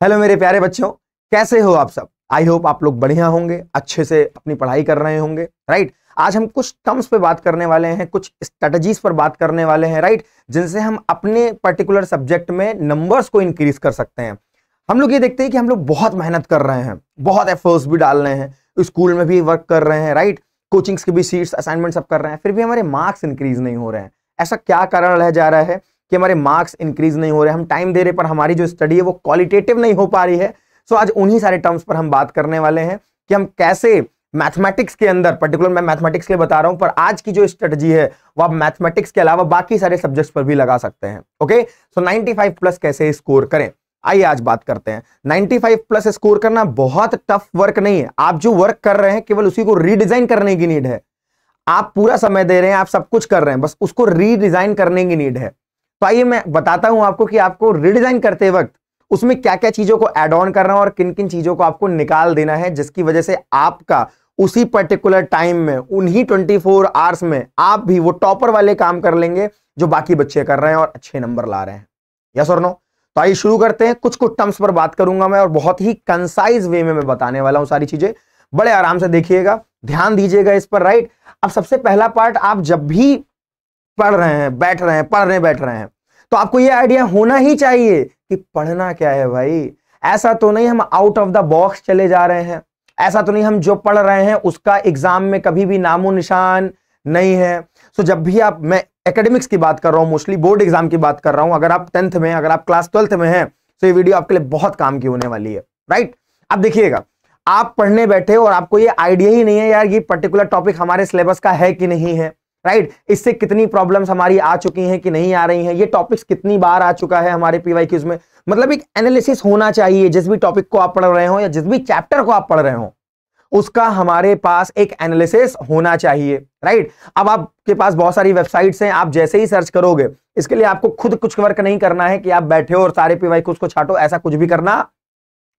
Hello मेरे प्यारे बच्चों, कैसे हो आप सब। आई होप आप लोग बढ़िया होंगे, अच्छे से अपनी पढ़ाई कर रहे होंगे। राइट, आज हम कुछ टर्म्स पे बात करने वाले हैं, कुछ स्ट्रेटजीज पर बात करने वाले हैं। राइट, जिनसे हम अपने पर्टिकुलर सब्जेक्ट में नंबर्स को इंक्रीज कर सकते हैं। हम लोग ये देखते हैं कि हम लोग बहुत मेहनत कर रहे हैं, बहुत एफर्ट्स भी डाल रहे हैं, स्कूल में भी वर्क कर रहे हैं, राइट, कोचिंग्स की भी सीट्स असाइनमेंट सब कर रहे हैं, फिर भी हमारे मार्क्स इंक्रीज नहीं हो रहे हैं। ऐसा क्या कारण रह जा रहा है कि हमारे मार्क्स इंक्रीज नहीं हो रहे, हम टाइम दे रहे पर हमारी जो स्टडी है वो क्वालिटेटिव नहीं हो पा रही है। सो आज उन्हीं सारे टर्म्स पर हम बात करने वाले हैं कि हम कैसे मैथमेटिक्स के अंदर, पर्टिकुलर मैं मैथमेटिक्स के लिए बता रहा हूं, पर आज की जो स्ट्रेटजी है वो आप मैथमेटिक्स के अलावा बाकी सारे सब्जेक्ट्स पर भी लगा सकते हैं। ओके, सो 95 प्लस कैसे स्कोर करें, आइए आज बात करते हैं। 95 प्लस स्कोर करना बहुत टफ वर्क नहीं है। आप जो वर्क कर रहे हैं केवल उसी को रीडिजाइन करने की नीड है। आप पूरा समय दे रहे हैं, आप सब कुछ कर रहे हैं, बस उसको रीडिजाइन करने की नीड है। तो आइए मैं बताता हूं आपको कि आपको रीडिजाइन करते वक्त उसमें क्या क्या चीजों को ऐड ऑन करना है और किन किन चीजों को आपको निकाल देना है, जिसकी वजह से आपका उसी पर्टिकुलर टाइम में, उन्हीं 24 आवर्स में आप भी वो टॉपर वाले काम कर लेंगे जो बाकी बच्चे कर रहे हैं और अच्छे नंबर ला रहे हैं। यस और नो? तो आइए शुरू करते हैं। कुछ कुछ टर्म्स पर बात करूंगा मैं और बहुत ही कंसाइज वे में मैं बताने वाला हूं सारी चीजें। बड़े आराम से देखिएगा, ध्यान दीजिएगा इस पर। राइट, अब सबसे पहला पार्ट, आप जब भी पढ़ रहे हैं, बैठ रहे हैं, पढ़ने बैठ रहे हैं, तो आपको यह आइडिया होना ही चाहिए कि पढ़ना क्या है भाई। ऐसा तो नहीं हम आउट ऑफ द बॉक्स चले जा रहे हैं, ऐसा तो नहीं हम जो पढ़ रहे हैं उसका एग्जाम में कभी भी नामो निशान नहीं है। सो जब भी आप, मैं एकेडमिक्स की बात कर रहा हूं, मोस्टली बोर्ड एग्जाम की बात कर रहा हूं, अगर आप 10th में, अगर आप क्लास 12th में हैं तो ये वीडियो आपके लिए बहुत काम की होने वाली है। राइट, अब देखिएगा, आप पढ़ने बैठे और आपको ये आइडिया ही नहीं है यार ये पर्टिकुलर टॉपिक हमारे सिलेबस का है कि नहीं है। राइट, इससे कितनी प्रॉब्लम्स हमारी आ चुकी हैं कि नहीं आ रही हैं, ये टॉपिक्स कितनी बार आ चुका है हमारे पीवाईक्यूज में। मतलब एक एनालिसिस होना चाहिए, जिस भी टॉपिक को आप पढ़ रहे हो या जिस भी चैप्टर को आप पढ़ रहे हो उसका हमारे पास एक एनालिसिस होना चाहिए। राइट, अब आपके पास बहुत सारी वेबसाइट्स हैं, आप जैसे ही सर्च करोगे, इसके लिए आपको खुद कुछ वर्क नहीं करना है कि आप बैठे हो और सारे पीवाईक्यूज को छाटो, ऐसा कुछ भी करना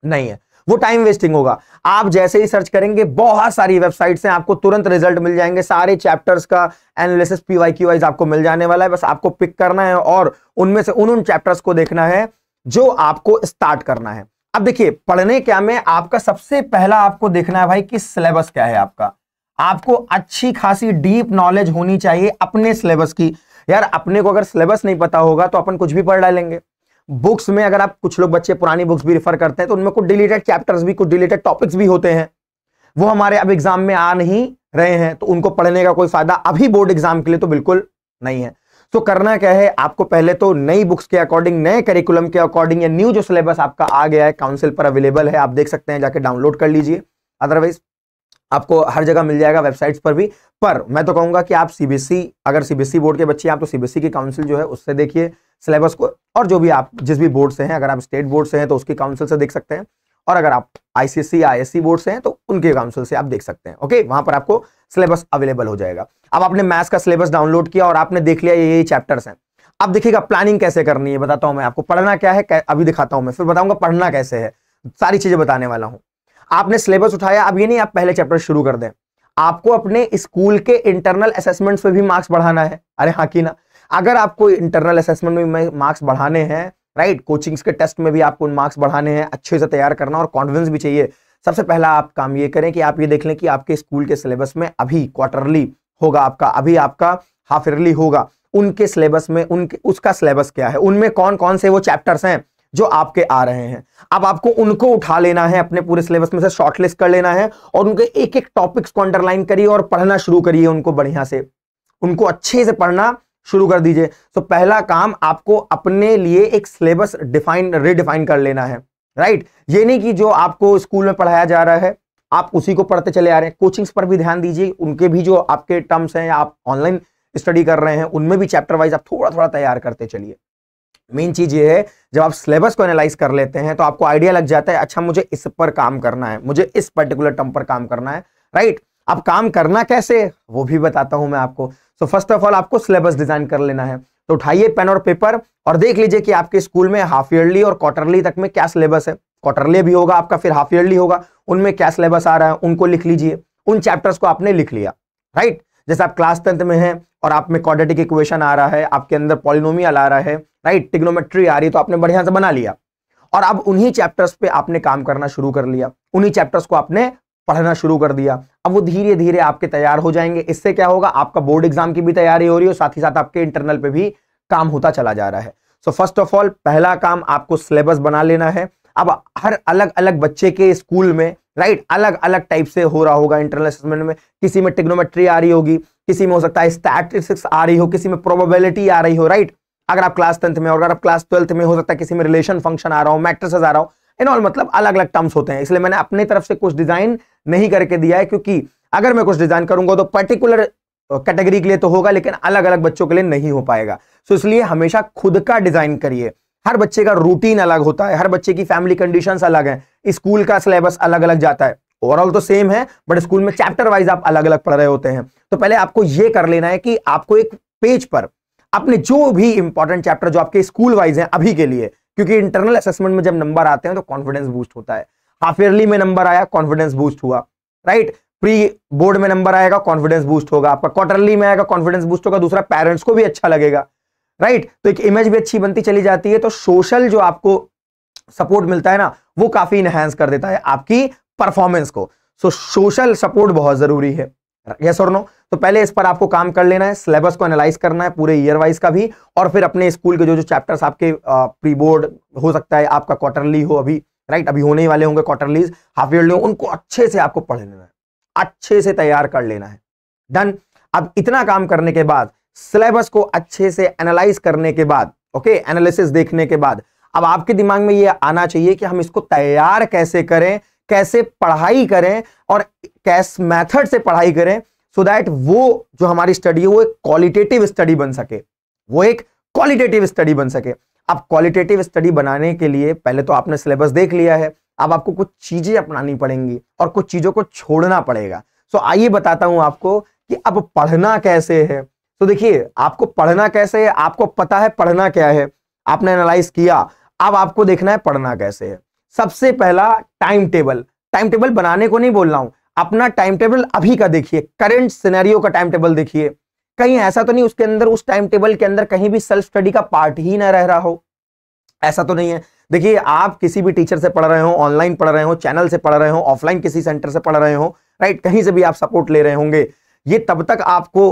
नहीं है, वो टाइम वेस्टिंग होगा। आप जैसे ही सर्च करेंगे बहुत सारी वेबसाइट्स हैं, आपको तुरंत रिजल्ट मिल जाएंगे, सारे चैप्टर्स का एनालिसिस पीवाईक्यू वाइज आपको मिल जाने वाला है। बस आपको पिक करना है और उनमें से उन चैप्टर्स को देखना है जो आपको स्टार्ट करना है। अब देखिए, पढ़ने क्या में आपका सबसे पहला आपको देखना है भाई कि सिलेबस क्या है आपका। आपको अच्छी खासी डीप नॉलेज होनी चाहिए अपने सिलेबस की। यार अपने को अगर सिलेबस नहीं पता होगा तो अपन कुछ भी पढ़ डालेंगे। बुक्स में अगर आप, कुछ लोग बच्चे पुरानी बुक्स भी रेफर करते हैं तो उनमें कुछ डिलीटेड चैप्टर्स भी, कुछ डिलीटेड टॉपिक्स भी होते हैं, वो हमारे अब एग्जाम में आ नहीं रहे हैं, तो उनको पढ़ने का कोई फायदा अभी बोर्ड एग्जाम के लिए तो बिल्कुल नहीं है। तो करना क्या है, आपको पहले तो नई बुक्स के अकॉर्डिंग, नए करिकुलम के अकॉर्डिंग, या न्यू जो सिलेबस आपका आ गया है काउंसिल पर अवेलेबल है, आप देख सकते हैं, जाके डाउनलोड कर लीजिए। अदरवाइज आपको हर जगह मिल जाएगा, वेबसाइट्स पर भी। पर मैं तो कहूंगा कि आप सीबीएसई, अगर सीबीएसई बोर्ड के बच्चे हैं आप तो सीबीएसई की काउंसिल जो है उससे देखिए सिलेबस को, और जो भी आप जिस भी बोर्ड से हैं, अगर आप स्टेट बोर्ड से हैं तो उसकी काउंसिल से देख सकते हैं, और अगर आप आईसीएसई आईएससी बोर्ड से हैं तो उनके काउंसिल से आप देख सकते हैं। ओके, वहां पर आपको सिलेबस अवेलेबल हो जाएगा। अब आपने मैथ्स का सिलेबस डाउनलोड किया और आपने देख लिया ये चैप्टर्स हैं। अब देखिएगा प्लानिंग कैसे करनी है, बताता हूं मैं आपको। पढ़ना क्या है अभी दिखाता हूं मैं, फिर बताऊंगा पढ़ना कैसे है, सारी चीजें बताने वाला हूं। आपने सिलेबस उठाया, अब ये नहीं आप पहले चैप्टर शुरू कर दें, आपको अपने स्कूल के इंटरनल असेसमेंट्स पे भी मार्क्स बढ़ाना है। अरे हाँ कि ना, अगर आपको इंटरनल असेसमेंट में मार्क्स बढ़ाने हैं, राइट, कोचिंग्स के टेस्ट में भी आपको मार्क्स बढ़ाने हैं, अच्छे से तैयार करना और कॉन्फिडेंस भी चाहिए। सबसे पहला आप काम ये करें कि आप ये देख लें कि आपके स्कूल के सिलेबस में अभी क्वार्टरली होगा आपका, अभी आपका हाफ ईयरली होगा, उनके सिलेबस में उनके उसका सिलेबस क्या है, उनमें कौन कौन से वो चैप्टर्स हैं जो आपके आ रहे हैं। अब आपको उनको उठा लेना है, अपने पूरे सिलेबस में से शॉर्टलिस्ट कर लेना है और उनके एक एक टॉपिक्स को अंडरलाइन करिए और पढ़ना शुरू करिए उनको बढ़िया से, उनको अच्छे से पढ़ना शुरू कर दीजिए। तो पहला काम आपको अपने लिए एक सिलेबस रीडिफाइन कर लेना है। राइट, ये नहीं कि जो आपको स्कूल में पढ़ाया जा रहा है आप उसी को पढ़ते चले आ रहे हैं। कोचिंग्स पर भी ध्यान दीजिए, उनके भी जो आपके टर्म्स हैं या आप ऑनलाइन स्टडी कर रहे हैं उनमें भी चैप्टर वाइज आप थोड़ा थोड़ा तैयार करते चलिए। मेन चीज ये है, जब आप सिलेबस को एनालाइज कर लेते हैं तो आपको आइडिया लग जाता है, अच्छा मुझे इस पर काम करना है, मुझे इस पर्टिकुलर टर्म पर काम करना है। राइट, अब काम करना कैसे वो भी बताता हूं मैं आपको। सो फर्स्ट ऑफ ऑल आपको सिलेबस डिजाइन कर लेना है। तो उठाइए पेन और पेपर और देख लीजिए कि आपके स्कूल में हाफ ईयरली और क्वार्टरली तक में क्या सिलेबस है। क्वार्टरली भी होगा आपका, फिर हाफ ईयरली होगा, उनमें क्या सिलेबस आ रहा है उनको लिख लीजिए। उन चैप्टर्स को आपने लिख लिया। राइट, जैसे आप क्लास 10th में हैं और आप में क्वाड्रेटिक इक्वेशन आ रहा है, आपके अंदर पॉलिनोमियल आ रहा है, राइट, ट्रिग्नोमेट्री आ रही है, तो आपने बढ़िया से बना लिया। और अब उन्हीं चैप्टर्स पे आपने काम करना शुरू कर लिया, उन्हीं चैप्टर्स को आपने पढ़ना शुरू कर दिया। अब वो धीरे धीरे आपके तैयार हो जाएंगे। इससे क्या होगा, आपका बोर्ड एग्जाम की भी तैयारी हो रही है और साथ ही साथ आपके इंटरनल पे भी काम होता चला जा रहा है। सो फर्स्ट ऑफ ऑल पहला काम आपको सिलेबस बना लेना है। अब हर अलग अलग बच्चे के स्कूल में राइट अलग अलग टाइप से हो रहा होगा इंटरनल असेसमेंट में। किसी में ट्रिग्नोमेट्री आ रही होगी, किसी में हो सकता है स्टैटिस्टिक्स आ रही हो, किसी में प्रोबेबिलिटी आ रही हो, राइट। अगर आप क्लास 10th में और अगर आप क्लास 12th में हो सकता है किसी में रिलेशन फंक्शन आ रहा हो, मैट्रिसेस आ रहा हो, इन ऑल मतलब अलग अलग टर्म्स होते हैं। इसलिए मैंने अपनी तरफ से कुछ डिजाइन नहीं करके दिया है, क्योंकि अगर मैं कुछ डिजाइन करूंगा तो पर्टिकुलर कैटेगरी के लिए तो होगा लेकिन अलग अलग बच्चों के लिए नहीं हो पाएगा। सो इसलिए हमेशा खुद का डिजाइन करिए। हर बच्चे का रूटीन अलग होता है, हर बच्चे की फैमिली कंडीशंस अलग है, स्कूल का सिलेबस अलग अलग जाता है। ओवरऑल तो सेम है बट स्कूल में चैप्टर वाइज आप अलग अलग पढ़ रहे होते हैं। तो पहले आपको यह कर लेना है कि आपको एक पेज पर अपने जो भी इंपॉर्टेंट चैप्टर जो आपके स्कूल वाइज हैं अभी के लिए, क्योंकि इंटरनल असेसमेंट में जब नंबर आते हैं तो कॉन्फिडेंस बूस्ट होता है। हाफ ईयरली में नंबर आया, कॉन्फिडेंस बूस्ट हुआ, राइट। प्री बोर्ड में नंबर आएगा, कॉन्फिडेंस बूस्ट होगा, आपका क्वार्टरली में आएगा, कॉन्फिडेंस बूस्ट होगा, दूसरा पेरेंट्स को भी अच्छा लगेगा, राइट। तो एक इमेज भी अच्छी बनती चली जाती है। तो सोशल जो आपको सपोर्ट मिलता है ना, वो काफी इनहैंस कर देता है आपकी परफॉर्मेंस को। सो सोशल सपोर्ट बहुत जरूरी है, यस और नो। तो पहले इस पर आपको काम कर लेना है, सिलेबस को एनालाइज करना है पूरे ईयर वाइज का भी, और फिर अपने स्कूल के जो जो चैप्टर्स आपके प्री बोर्ड हो सकता है आपका क्वार्टरली हो अभी, राइट, अभी होने ही वाले होंगे क्वार्टरलीज, हाफ ईयरली हो, उनको अच्छे से आपको पढ़ लेना है, अच्छे से तैयार कर लेना है। डन। अब इतना काम करने के बाद, सिलेबस को अच्छे से एनालाइज करने के बाद, ओके, एनालिसिस देखने के बाद, अब आपके दिमाग में ये आना चाहिए कि हम इसको तैयार कैसे करें, कैसे पढ़ाई करें और कैस मेथड से पढ़ाई करें, सो दैट वो जो हमारी स्टडी है वो एक क्वालिटेटिव स्टडी बन सके, वो एक क्वालिटेटिव स्टडी बन सके। अब क्वालिटेटिव स्टडी बनाने के लिए पहले तो आपने सिलेबस देख लिया है, अब आपको कुछ चीजें अपनानी पड़ेंगी और कुछ चीजों को छोड़ना पड़ेगा। सो आइए बताता हूं आपको कि अब पढ़ना कैसे है। तो देखिए, आपको पढ़ना कैसे है, आपको पता है पढ़ना क्या है, आपने एनालाइज किया, अब आपको देखना है पढ़ना कैसे है। सबसे पहला टाइम टेबल। टाइम टेबल बनाने को नहीं बोल रहा हूं, अपना टाइम टेबल अभी का देखिए, करंट सिनेरियो का टाइम टेबल देखिए। कहीं ऐसा तो नहीं उसके अंदर, उस टाइम टेबल के अंदर कहीं भी सेल्फ स्टडी का पार्ट ही ना रह रहा हो, ऐसा तो नहीं है। देखिए, आप किसी भी टीचर से पढ़ रहे हो, ऑनलाइन पढ़ रहे हो, चैनल से पढ़ रहे हो, ऑफलाइन किसी सेंटर से पढ़ रहे हो, राइट, कहीं से भी आप सपोर्ट ले रहे होंगे, ये तब तक आपको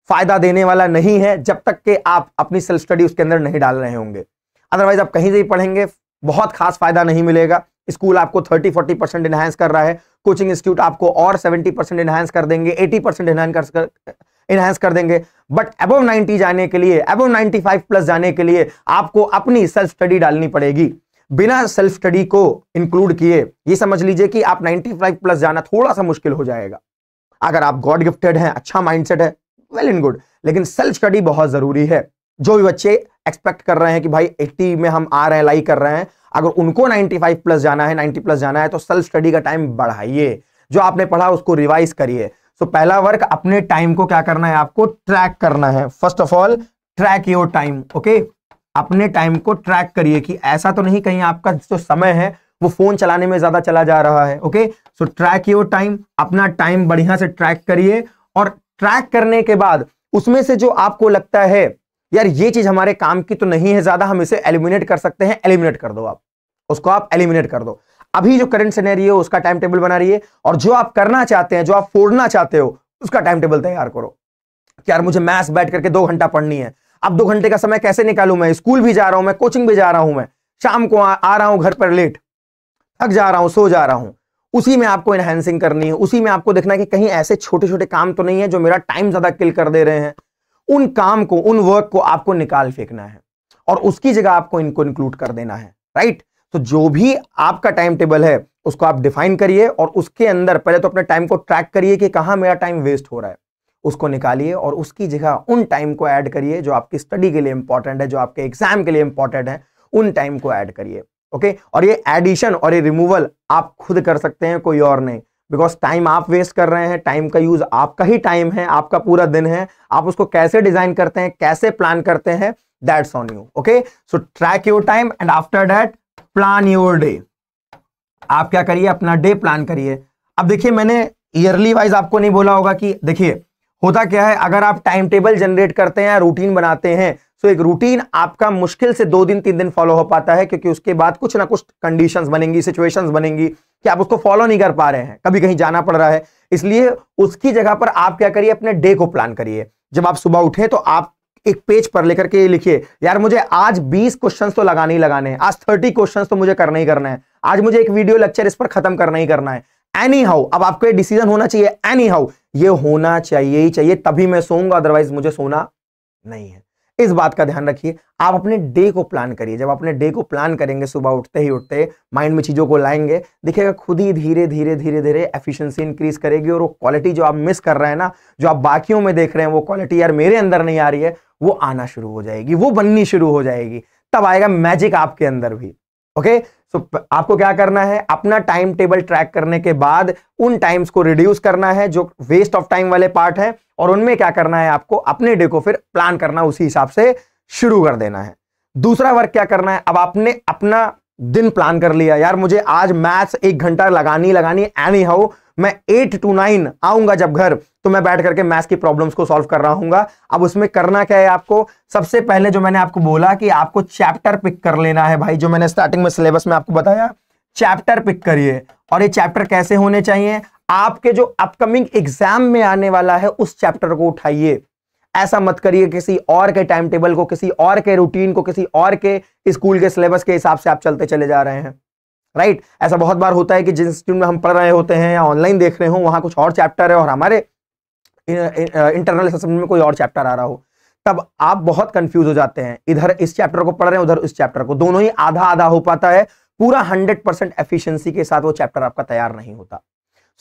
फायदा देने वाला नहीं है जब तक कि आप अपनी सेल्फ स्टडी उसके अंदर नहीं डाल रहे होंगे। अदरवाइज आप कहीं से भी पढ़ेंगे, बहुत खास फायदा नहीं मिलेगा। स्कूल आपको 30-40% इनहैंस कर रहा है, कोचिंग इंस्टीट्यूट आपको और 70% इनहैंस कर देंगे, 80% इनहैंस कर देंगे, बट अबव 90 जाने के लिए, अबव 95 प्लस जाने के लिए आपको अपनी सेल्फ स्टडी डालनी पड़ेगी। बिना सेल्फ स्टडी को इंक्लूड किए ये समझ लीजिए कि आप 95 प्लस जाना थोड़ा सा मुश्किल हो जाएगा। अगर आप गॉड गिफ्टेड हैं, अच्छा माइंडसेट है, वेल एंड गुड, लेकिन सेल्फ स्टडी बहुत जरूरी है। जो भी बच्चे एक्सपेक्ट कर रहे हैं कि भाई 80 में हम आ रहे हैं, लाइक कर रहे हैं, अगर उनको 95 प्लस जाना है, 90 प्लस जाना है, तो सेल्फ स्टडी का टाइम बढ़ाइए, जो आपने पढ़ा उसको रिवाइज करिए। तो पहला वर्क, अपने टाइम को क्या करना है, आपको ट्रैक करना है। First of all track your time, okay. अपने टाइम को ट्रैक करिए कि ऐसा तो नहीं कहीं आपका जो समय है वो फोन चलाने में ज्यादा चला जा रहा है, okay. So track your time, अपना टाइम बढ़िया से ट्रैक करिए, और ट्रैक करने के बाद उसमें से जो आपको लगता है यार ये चीज हमारे काम की तो नहीं है ज्यादा, हम इसे एलिमिनेट कर सकते हैं, एलिमिनेट कर दो, आप उसको आप एलिमिनेट कर दो। अभी जो करंट सिनेरियो उसका टाइम टेबल बना रही है, और जो आप करना चाहते हैं, जो आप फोड़ना चाहते हो, उसका टाइम टेबल तैयार करो कि यार मुझे मैथ्स बैठ करके 2 घंटा पढ़नी है, अब 2 घंटे का समय कैसे निकालूं, मैं स्कूल भी जा रहा हूं, मैं कोचिंग भी जा रहा हूं, मैं शाम को आ रहा हूं घर पर लेट, थक जा रहा हूं, सो जा रहा हूं। उसी में आपको एनहांसिंग करनी है, उसी में आपको देखना है कि कहीं ऐसे छोटे छोटे काम तो नहीं है जो मेरा टाइम ज्यादा किल कर दे रहे हैं। उन काम को, उन वर्क को आपको निकाल फेंकना है और उसकी जगह आपको इनको इंक्लूड कर देना है, राइट। तो जो भी आपका टाइम टेबल है उसको आप डिफाइन करिए, और उसके अंदर पहले तो अपने टाइम को ट्रैक करिए कि कहां मेरा टाइम वेस्ट हो रहा है, उसको निकालिए और उसकी जगह उन टाइम को ऐड करिए जो आपकी स्टडी के लिए इंपॉर्टेंट है, जो आपके एग्जाम के लिए इंपॉर्टेंट है, उन टाइम को ऐड करिए, ओके। और ये एडिशन और ये रिमूवल आप खुद कर सकते हैं, कोई और नहीं, बिकॉज टाइम आप वेस्ट कर रहे हैं, टाइम का यूज आपका ही टाइम है, आपका पूरा दिन है, आप उसको कैसे डिजाइन करते हैं, कैसे प्लान करते हैं, that's on you, okay. So track your time and after that plan your day. आप क्या करिए, अपना डे प्लान करिए। अब देखिए, मैंने ईयरली वाइज आपको नहीं बोला होगा कि देखिए होता क्या है, अगर आप टाइम टेबल जनरेट करते हैं, रूटीन बनाते हैं, सो एक रूटीन आपका मुश्किल से 2 दिन 3 दिन फॉलो हो पाता है, क्योंकि उसके बाद कुछ ना कुछ कंडीशंस बनेंगी, सिचुएशंस बनेंगी कि आप उसको फॉलो नहीं कर पा रहे हैं, कभी कहीं जाना पड़ रहा है। इसलिए उसकी जगह पर आप क्या करिए, अपने डे को प्लान करिए। जब आप सुबह उठे तो आप एक पेज पर लेकर के लिखिए, यार मुझे आज 20 क्वेश्चंस तो लगाने ही लगाने हैं, आज 30 क्वेश्चंस तो मुझे करना ही करना है, आज मुझे एक वीडियो लेक्चर इस पर खत्म करना ही करना है। एनी हाउ, अब आपको ये डिसीजन होना चाहिए, एनी हाउ ये होना चाहिए ही चाहिए, तभी मैं सोऊंगा, अदरवाइज मुझे सोना नहीं है। इस बात का ध्यान रखिए। आप अपने डे को प्लान करिए। जब अपने डे को प्लान करेंगे, सुबह उठते माइंड में चीजों को लाएंगे, दिखेगा खुद ही धीरे धीरे धीरे धीरे एफिशिएंसी इंक्रीज करेगी, और वो क्वालिटी जो आप मिस कर रहे हैं ना, जो आप बाकियों में देख रहे हैं वो क्वालिटी यार मेरे अंदर नहीं आ रही है, वो आना शुरू हो जाएगी, वो बननी शुरू हो जाएगी। तब आएगा मैजिक आपके अंदर भी। ओके, सो आपको क्या करना है, अपना टाइम टेबल ट्रैक करने के बाद उन टाइम्स को रिड्यूस करना है जो वेस्ट ऑफ टाइम वाले पार्ट है, और उनमें क्या करना है, आपको अपने डे को फिर प्लान करना उसी हिसाब से शुरू कर देना है। दूसरा वर्क क्या करना है, अब आपने अपना दिन प्लान कर लिया, यार मुझे आज मैथ्स 1 घंटा लगानी एनी हाउ, मैं 8 to 9 आऊंगा जब घर, तो मैं बैठ करके मैथ्स की प्रॉब्लम्स को सॉल्व कर रहा हूंगा। अब उसमें करना क्या है, आपको सबसे पहले जो मैंने आपको बोला कि आपको चैप्टर पिक कर लेना है भाई, जो मैंने स्टार्टिंग में सिलेबस में आपको बताया, चैप्टर पिक करिए। और ये चैप्टर कैसे होने चाहिए, आपके जो अपकमिंग एग्जाम में आने वाला है उस चैप्टर को उठाइए। ऐसा मत करिए किसी और के टाइम टेबल को, किसी और के रूटीन को, किसी और के स्कूल के सिलेबस के हिसाब से आप चलते चले जा रहे हैं। राइट, ऐसा बहुत बार होता है कि जिस इंस्टीट्यूट में हम पढ़ रहे होते हैं या ऑनलाइन देख रहे हो, वहां कुछ और चैप्टर है और हमारे इंटरनल असेसमेंट में कोई और चैप्टर आ रहा हो, तब आप बहुत कंफ्यूज हो जाते हैं। इधर इस चैप्टर को पढ़ रहे हैं, उधर इस चैप्टर को, दोनों ही आधा आधा हो पाता है। पूरा 100% एफिशिएंसी के साथ वो चैप्टर आपका तैयार नहीं होता।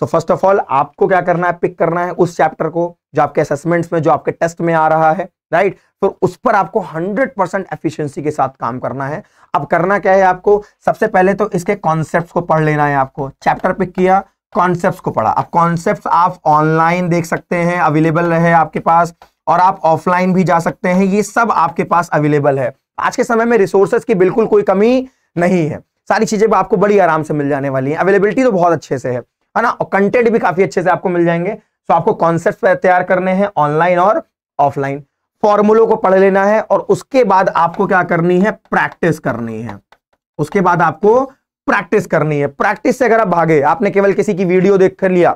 सो फर्स्ट ऑफ ऑल आपको क्या करना है, पिक करना है उस चैप्टर को जो आपके असेसमेंट्स में, जो आपके टेस्ट में आ रहा है। राइट, फिर उस पर आपको 100% एफिशिएंसी के साथ काम करना है। अब करना क्या है, आपको सबसे पहले तो इसके कॉन्सेप्ट्स को पढ़ लेना है। आपको चैप्टर पिक किया, कॉन्सेप्ट्स को पढ़ा। अब कॉन्सेप्ट्स आप ऑनलाइन देख सकते हैं, अवेलेबल है आपके पास, और आप ऑफलाइन भी जा सकते हैं, ये सब आपके पास अवेलेबल है। आज के समय में रिसोर्सेज की बिल्कुल कोई कमी नहीं है, सारी चीजें आपको बड़ी आराम से मिल जाने वाली हैं। अवेलेबिलिटी तो बहुत अच्छे से है ना, और कंटेंट भी काफी अच्छे से आपको मिल जाएंगे। तो आपको कॉन्सेप्ट तैयार करने हैं ऑनलाइन और ऑफलाइन, फॉर्मूलों को पढ़ लेना है, और उसके बाद आपको क्या करनी है, प्रैक्टिस करनी है। उसके बाद आपको प्रैक्टिस करनी है। प्रैक्टिस से अगर आप भागे, आपने केवल किसी की वीडियो देख कर लिया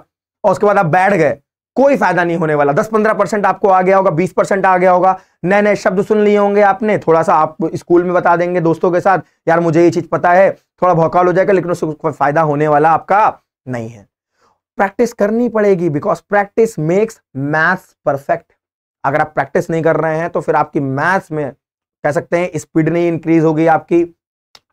और उसके बाद आप बैठ गए, कोई फायदा नहीं होने वाला। 10-15% आपको आ गया होगा, 20% आ गया होगा, नए नए शब्द सुन लिए होंगे आपने, थोड़ा सा आप स्कूल में बता देंगे दोस्तों के साथ, यार मुझे ये चीज पता है, थोड़ा भौकाल हो जाएगा, लेकिन उससे कोई फायदा होने वाला आपका नहीं है। प्रैक्टिस करनी पड़ेगी, because practice makes maths perfect. अगर आप प्रैक्टिस नहीं कर रहे हैं तो फिर आपकी मैथ्स में कह सकते हैं स्पीड नहीं इंक्रीज होगी आपकी,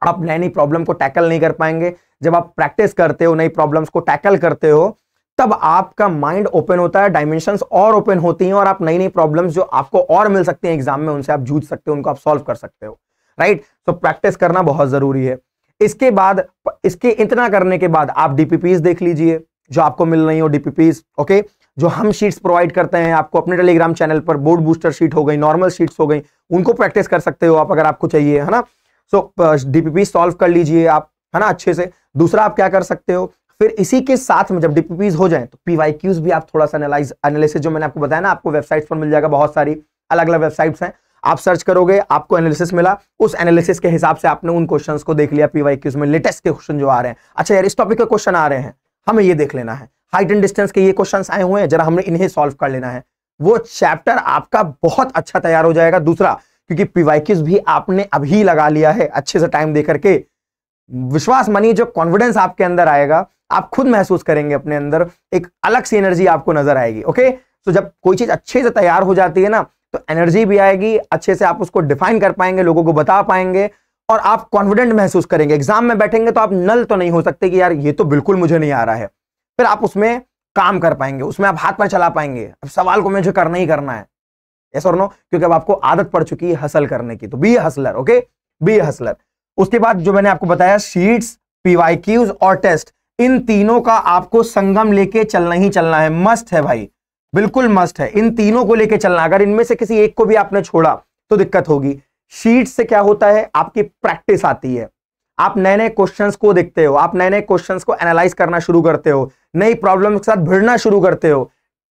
आप नई नई प्रॉब्लम को टैकल नहीं कर पाएंगे। जब आप प्रैक्टिस करते हो, नई प्रॉब्लम्स को टैकल करते हो, तब आपका माइंड ओपन होता है, डायमेंशंस और ओपन होती हैं, और आप नई नई प्रॉब्लम्स जो आपको और मिल सकती हैं एग्जाम में, उनसे आप जूझ सकते हो, उनको आप सॉल्व कर सकते हो। राइट, तो प्रैक्टिस करना बहुत जरूरी है। इसके बाद, इसके इतना करने के बाद आप डीपीपीज देख लीजिए जो आपको मिल रही हो, डीपीपीज। ओके, जो हम शीट्स प्रोवाइड करते हैं आपको अपने टेलीग्राम चैनल पर, बोर्ड बूस्टर शीट हो गई, नॉर्मल शीट्स हो गई, उनको प्रैक्टिस कर सकते हो आप अगर आपको चाहिए, है ना। सो डीपीपी सॉल्व कर लीजिए आप, है ना, अच्छे से। दूसरा आप क्या कर सकते हो, फिर इसी के साथ में जब डीपीपीज हो जाए तो पीवाईक्यूज भी आप थोड़ा सा एनालिसिस, जो मैंने आपको बताया ना, आपको वेबसाइट्स पर मिल जाएगा, बहुत सारी अलग अलग वेबसाइट्स हैं, आप सर्च करोगे, आपको एनालिसिस मिला, उस एनालिसिस के हिसाब से आपने उन क्वेश्चंस को देख लिया, पीवाईक्यूज में लेटेस्ट के क्वेश्चन जो आ रहे हैं, अच्छा यार इस टॉपिक के क्वेश्चन आ रहे हैं, हमें ये देख लेना है, हाइट एंड डिस्टेंस के ये क्वेश्चंस आए हुए हैं, जरा हमने इन्हें सॉल्व कर लेना है। वो चैप्टर आपका बहुत अच्छा तैयार हो जाएगा। दूसरा, क्योंकि पीवाईक्यूज भी आपने अभी लगा लिया है अच्छे से टाइम दे करके, विश्वास मानिए जो कॉन्फिडेंस आपके अंदर आएगा, आप खुद महसूस करेंगे अपने अंदर, एक अलग सी एनर्जी आपको नजर आएगी। ओके, तो जब कोई चीज अच्छे से तैयार हो जाती है ना, तो एनर्जी भी आएगी, अच्छे से आप उसको डिफाइन कर पाएंगे, लोगों को बता पाएंगे, और आप कॉन्फिडेंट महसूस करेंगे। एग्जाम में बैठेंगे तो आप नल तो नहीं हो सकते कि यार ये तो बिल्कुल मुझे नहीं आ रहा है, फिर आप उसमें काम कर पाएंगे, उसमें आप हाथ पर चला पाएंगे, अब सवाल को मुझे करना ही करना है, यस और नो, क्योंकि अब आपको आदत पड़ चुकी है हसल करने की। तो be hustler, okay, be hustler. उसके बाद जो मैंने आपको बताया, शीट्स, पीवाईक्यूज और टेस्ट, इन तीनों का आपको संगम लेके चलना ही चलना है, मस्ट है भाई, बिल्कुल मस्ट है, इन तीनों को लेके चलना। अगर इनमें से किसी एक को भी आपने छोड़ा तो दिक्कत होगी। शीट से क्या होता है, आपकी प्रैक्टिस आती है, आप नए नए क्वेश्चंस को देखते हो, आप नए नए क्वेश्चंस को एनालाइज करना शुरू करते हो, नई प्रॉब्लम के साथ भिड़ना शुरू करते हो।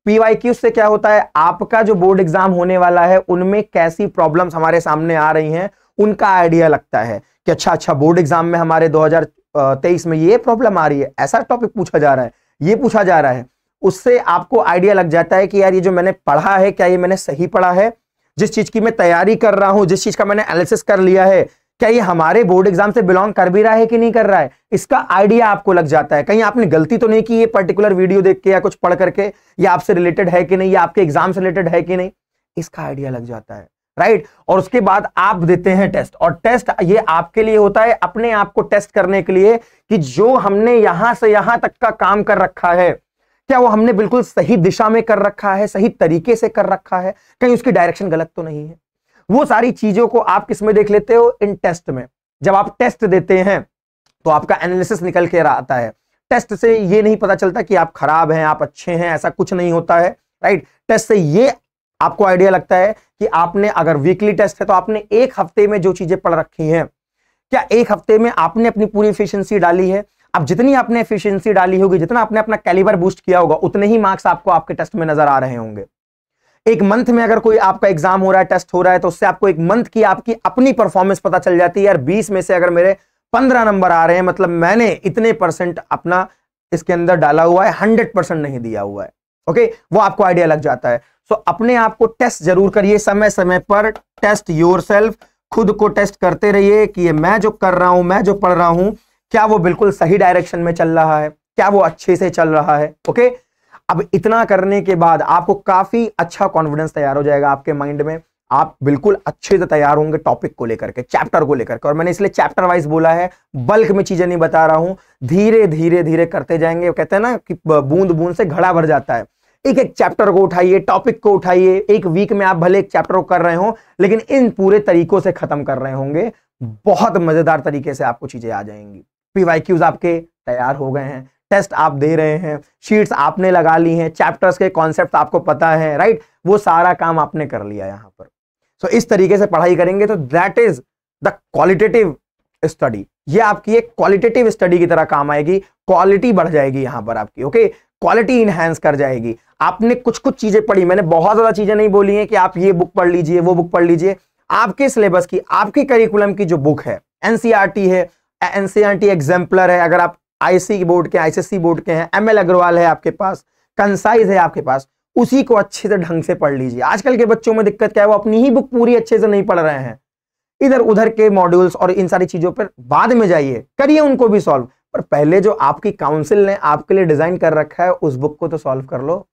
पीवाईक्यू से क्या होता है, आपका जो बोर्ड एग्जाम होने वाला है उनमें कैसी प्रॉब्लम्स हमारे सामने आ रही हैं उनका आइडिया लगता है कि अच्छा बोर्ड एग्जाम में हमारे 2023 में ये प्रॉब्लम आ रही है, ऐसा टॉपिक पूछा जा रहा है, ये पूछा जा रहा है। उससे आपको आइडिया लग जाता है कि यार ये जो मैंने पढ़ा है क्या ये मैंने सही पढ़ा है, जिस चीज की मैं तैयारी कर रहा हूं, जिस चीज का मैंने एनालिसिस कर लिया है, क्या ये हमारे बोर्ड एग्जाम से बिलोंग कर भी रहा है कि नहीं कर रहा है, इसका आइडिया आपको लग जाता है। कहीं आपने गलती तो नहीं की ये पर्टिकुलर वीडियो देख के या कुछ पढ़ करके, या आपसे रिलेटेड है कि नहीं, या आपके एग्जाम से रिलेटेड है कि नहीं, इसका आइडिया लग जाता है, राइट। और उसके बाद आप देते हैं टेस्ट, और टेस्ट ये आपके लिए होता है अपने आप को टेस्ट करने के लिए कि जो हमने यहां से यहां तक का काम कर रखा है क्या वो हमने बिल्कुल सही दिशा में कर रखा है, सही तरीके से कर रखा है, कहीं उसकी डायरेक्शन गलत तो नहीं है। वो सारी चीजों को आप किस में देख लेते हो, इन टेस्ट में। जब आप टेस्ट देते हैं तो आपका एनालिसिस निकल के आता है। टेस्ट से ये नहीं पता चलता कि आप खराब हैं, आप अच्छे हैं, ऐसा कुछ नहीं होता है, राइट। टेस्ट से ये आपको आइडिया लगता है कि आपने, अगर वीकली टेस्ट है तो आपने एक हफ्ते में जो चीजें पढ़ रखी हैं, क्या एक हफ्ते में आपने अपनी पूरी एफिशिएंसी डाली है। अब जितनी आपने एफिशिएंसी डाली होगी, जितना आपने अपना कैलिबर बूस्ट किया होगा, उतने ही मार्क्स आपको आपके टेस्ट में नजर आ रहे होंगे। एक मंथ में अगर कोई आपका एग्जाम हो रहा है, टेस्ट हो रहा है, तो उससे आपको एक मंथ की आपकी अपनी परफॉर्मेंस पता चल जाती है। यार 20 में से अगर मेरे 15 नंबर आ रहे हैं, मतलब मैंने इतने % अपना इसके अंदर डाला हुआ है, 100% नहीं दिया हुआ है। ओके, वो आपको आइडिया लग जाता है। सो अपने आप को टेस्ट जरूर करिए, समय समय पर टेस्ट योरसेल्फ, खुद को टेस्ट करते रहिए कि ये मैं जो कर रहा हूं, मैं जो पढ़ रहा हूं, क्या वो बिल्कुल सही डायरेक्शन में चल रहा है, क्या वो अच्छे से चल रहा है। ओके, अब इतना करने के बाद आपको काफी अच्छा कॉन्फिडेंस तैयार हो जाएगा आपके माइंड में। आप बिल्कुल अच्छे से तैयार होंगे टॉपिक को लेकर के, चैप्टर को लेकर के। और मैंने इसलिए चैप्टर वाइज बोला है, बल्क में चीजें नहीं बता रहा हूं, धीरे धीरे धीरे करते जाएंगे। कहते हैं ना कि बूंद बूंद से घड़ा भर जाता है। एक एक चैप्टर को उठाइए, टॉपिक को उठाइए। एक वीक में आप भले एक चैप्टर को कर रहे हो, लेकिन इन पूरे तरीकों से खत्म कर रहे होंगे, बहुत मजेदार तरीके से आपको चीजें आ जाएंगी। पीवाईक्यूज आपके तैयार हो गए हैं, टेस्ट आप दे रहे हैं, शीट्स आपने लगा ली हैं, चैप्टर्स के कॉन्सेप्ट आपको पता है, राइट। वो सारा काम आपने कर लिया यहां पर। सो इस तरीके से पढ़ाई करेंगे तो that is the qualitative study. ये आपकी एक क्वालिटेटिव स्टडी की तरह काम आएगी, क्वालिटी बढ़ जाएगी यहां पर आपकी। ओके, क्वालिटी इनहैंस कर जाएगी। आपने कुछ कुछ चीजें पढ़ी, मैंने बहुत ज्यादा चीजें नहीं बोली हैं कि आप ये बुक पढ़ लीजिए, वो बुक पढ़ लीजिए। आपके सिलेबस की, आपकी करिकुलम की जो बुक है, एनसीईआरटी है, एनसीईआरटी एग्जाम्पलर है, अगर आप आईसी बोर्ड के, आईसीएसई बोर्ड के हैं, एमएल अग्रवाल है आपके पास, कंसाइज है आपके पास, उसी को अच्छे से ढंग से पढ़ लीजिए। आजकल के बच्चों में दिक्कत क्या है, वो अपनी ही बुक पूरी अच्छे से नहीं पढ़ रहे हैं, इधर उधर के मॉड्यूल्स और इन सारी चीजों पर बाद में जाइए, करिए उनको भी सॉल्व, पर पहले जो आपकी काउंसिल ने आपके लिए डिजाइन कर रखा है उस बुक को तो सॉल्व कर लो,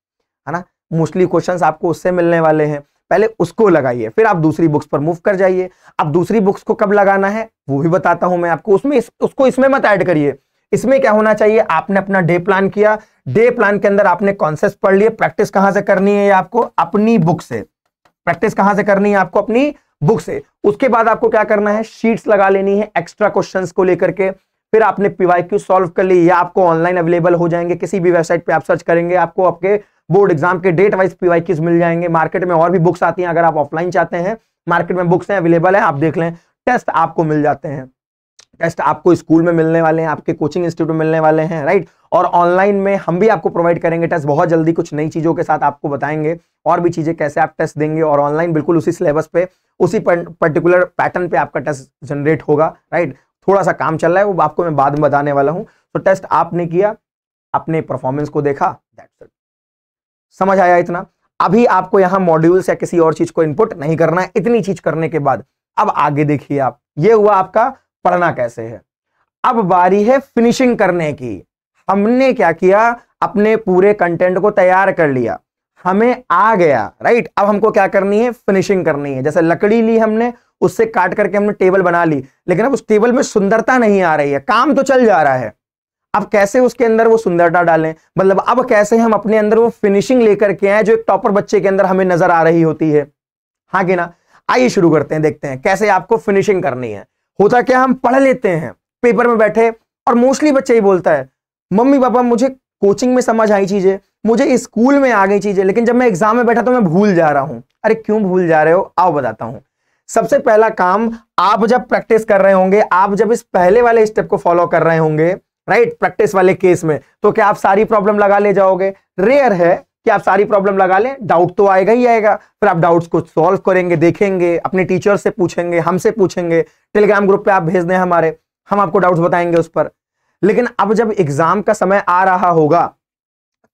है ना। मोस्टली क्वेश्चंस आपको उससे मिलने वाले हैं, पहले उसको लगाइए, फिर आप दूसरी बुक्स पर मूव कर जाइए। अब दूसरी बुक्स को कब लगाना है वो भी बताता हूं मैं आपको, उसमें उसको इसमें मत ऐड करिए। इसमें क्या होना चाहिए, आपने अपना डे प्लान किया, डे प्लान के अंदर आपने कॉन्सेप्ट पढ़ लिए, प्रैक्टिस कहां से करनी है आपको, अपनी बुक से। प्रैक्टिस कहां से करनी है आपको, अपनी बुक से। उसके बाद आपको क्या करना है, शीट्स लगा लेनी है एक्स्ट्रा क्वेश्चंस को लेकर के। फिर आपने पीवाईक्यू सॉल्व कर ली, या आपको ऑनलाइन अवेलेबल हो जाएंगे, किसी भी वेबसाइट पे आप सर्च करेंगे, आपको आपके बोर्ड एग्जाम के डेट वाइज पीवाईक्यूज मिल जाएंगे। मार्केट में और भी बुक्स आती हैं, अगर आप ऑफलाइन चाहते हैं, मार्केट में बुक्स हैं, अवेलेबल है, आप देख लें। टेस्ट आपको मिल जाते हैं, टेस्ट आपको स्कूल में मिलने वाले हैं, आपके कोचिंग इंस्टीट्यूट में मिलने वाले हैं, राइट। और ऑनलाइन में हम भी आपको प्रोवाइड करेंगे टेस्ट बहुत जल्दी, कुछ नई चीजों के साथ आपको बताएंगे और भी चीजें कैसे आप टेस्ट देंगे। और ऑनलाइन बिल्कुल उसी सिलेबस पे, उसी पर्टिकुलर पैटर्न पे आपका टेस्ट जनरेट होगा, राइट। थोड़ा सा काम चल रहा है, वो आपको मैं बाद में बताने वाला हूं। तो टेस्ट आपने किया, अपने परफॉर्मेंस को देखा, दैट्स इट। समझ आया इतना। अभी आपको यहां मॉड्यूल्स या किसी और चीज को इनपुट नहीं करना है। इतनी चीज करने के बाद अब आगे देखिए आप, ये हुआ आपका पढ़ना कैसे है। अब बारी है फिनिशिंग करने की। हमने क्या किया, अपने पूरे कंटेंट को तैयार कर लिया, हमें आ गया, राइट। अब हमको क्या करनी है, फिनिशिंग करनी है। जैसे लकड़ी ली हमने, उससे काट करके हमने टेबल बना ली, लेकिन अब उस टेबल में सुंदरता नहीं आ रही है, काम तो चल जा रहा है। अब कैसे उसके अंदर वो सुंदरता डालें, मतलब अब कैसे हम अपने अंदर वो फिनिशिंग लेकर के आए जो एक टॉपर बच्चे के अंदर हमें नजर आ रही होती है, हाँ कि ना। आइए शुरू करते हैं, देखते हैं कैसे आपको फिनिशिंग करनी है। होता क्या, हम पढ़ लेते हैं पेपर में बैठे, और मोस्टली बच्चे ही बोलता है, मम्मी पापा मुझे कोचिंग में समझ आई चीजें, मुझे स्कूल में आ गई चीजें, लेकिन जब मैं एग्जाम में बैठा तो मैं भूल जा रहा हूं। अरे क्यों भूल जा रहे हो, आओ बताता हूं। सबसे पहला काम, आप जब प्रैक्टिस कर रहे होंगे, आप जब इस पहले वाले स्टेप को फॉलो कर रहे होंगे, राइट, प्रैक्टिस वाले केस में, तो क्या आप सारी प्रॉब्लम लगा ले जाओगे? रेयर है, कि आप सारी प्रॉब्लम लगा लें, डाउट तो आएगा ही आएगा, फिर आप डाउट्स को सॉल्व करेंगे, देखेंगे, अपने टीचर से पूछेंगे, हमसे पूछेंगे, टेलीग्राम ग्रुप पे आप भेज दें हमारे, हम आपको डाउट्स बताएंगे उस पर। लेकिन अब जब एग्जाम का समय आ रहा होगा,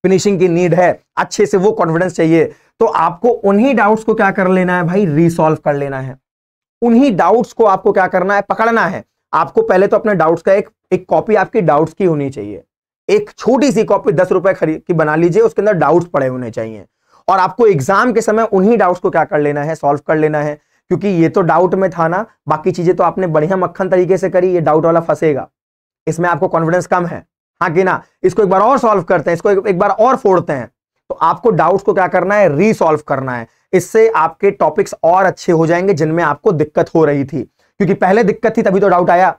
फिनिशिंग की नीड है, अच्छे से वो कॉन्फिडेंस चाहिए, तो आपको उन्हीं डाउट्स को क्या कर लेना है भाई, रीसॉल्व कर लेना है। उन्हीं डाउट्स को आपको क्या करना है, पकड़ना है। आपको पहले तो अपने डाउट्स का एक कॉपी आपकी डाउट्स की होनी चाहिए, एक छोटी सी कॉपी 10 रुपए खरीद की बना लीजिए, उसके अंदर डाउट्स पड़े होने चाहिए। और आपको एग्जाम के समय उन्हीं डाउट्स को क्या कर लेना है, सॉल्व कर लेना है। क्योंकि ये तो डाउट में था ना, बाकी चीजें तो आपने बढ़िया मक्खन तरीके से करी, ये डाउट वाला फंसेगा, इसमें आपको कॉन्फिडेंस कम है, हाँ कि ना, इसको एक बार और सॉल्व करते हैं, इसको एक बार और फोड़ते हैं। तो आपको डाउट्स को क्या करना है, रीसॉल्व करना है। इससे आपके टॉपिक्स और अच्छे हो जाएंगे जिनमें आपको दिक्कत हो रही थी, क्योंकि पहले दिक्कत थी तभी तो डाउट आया,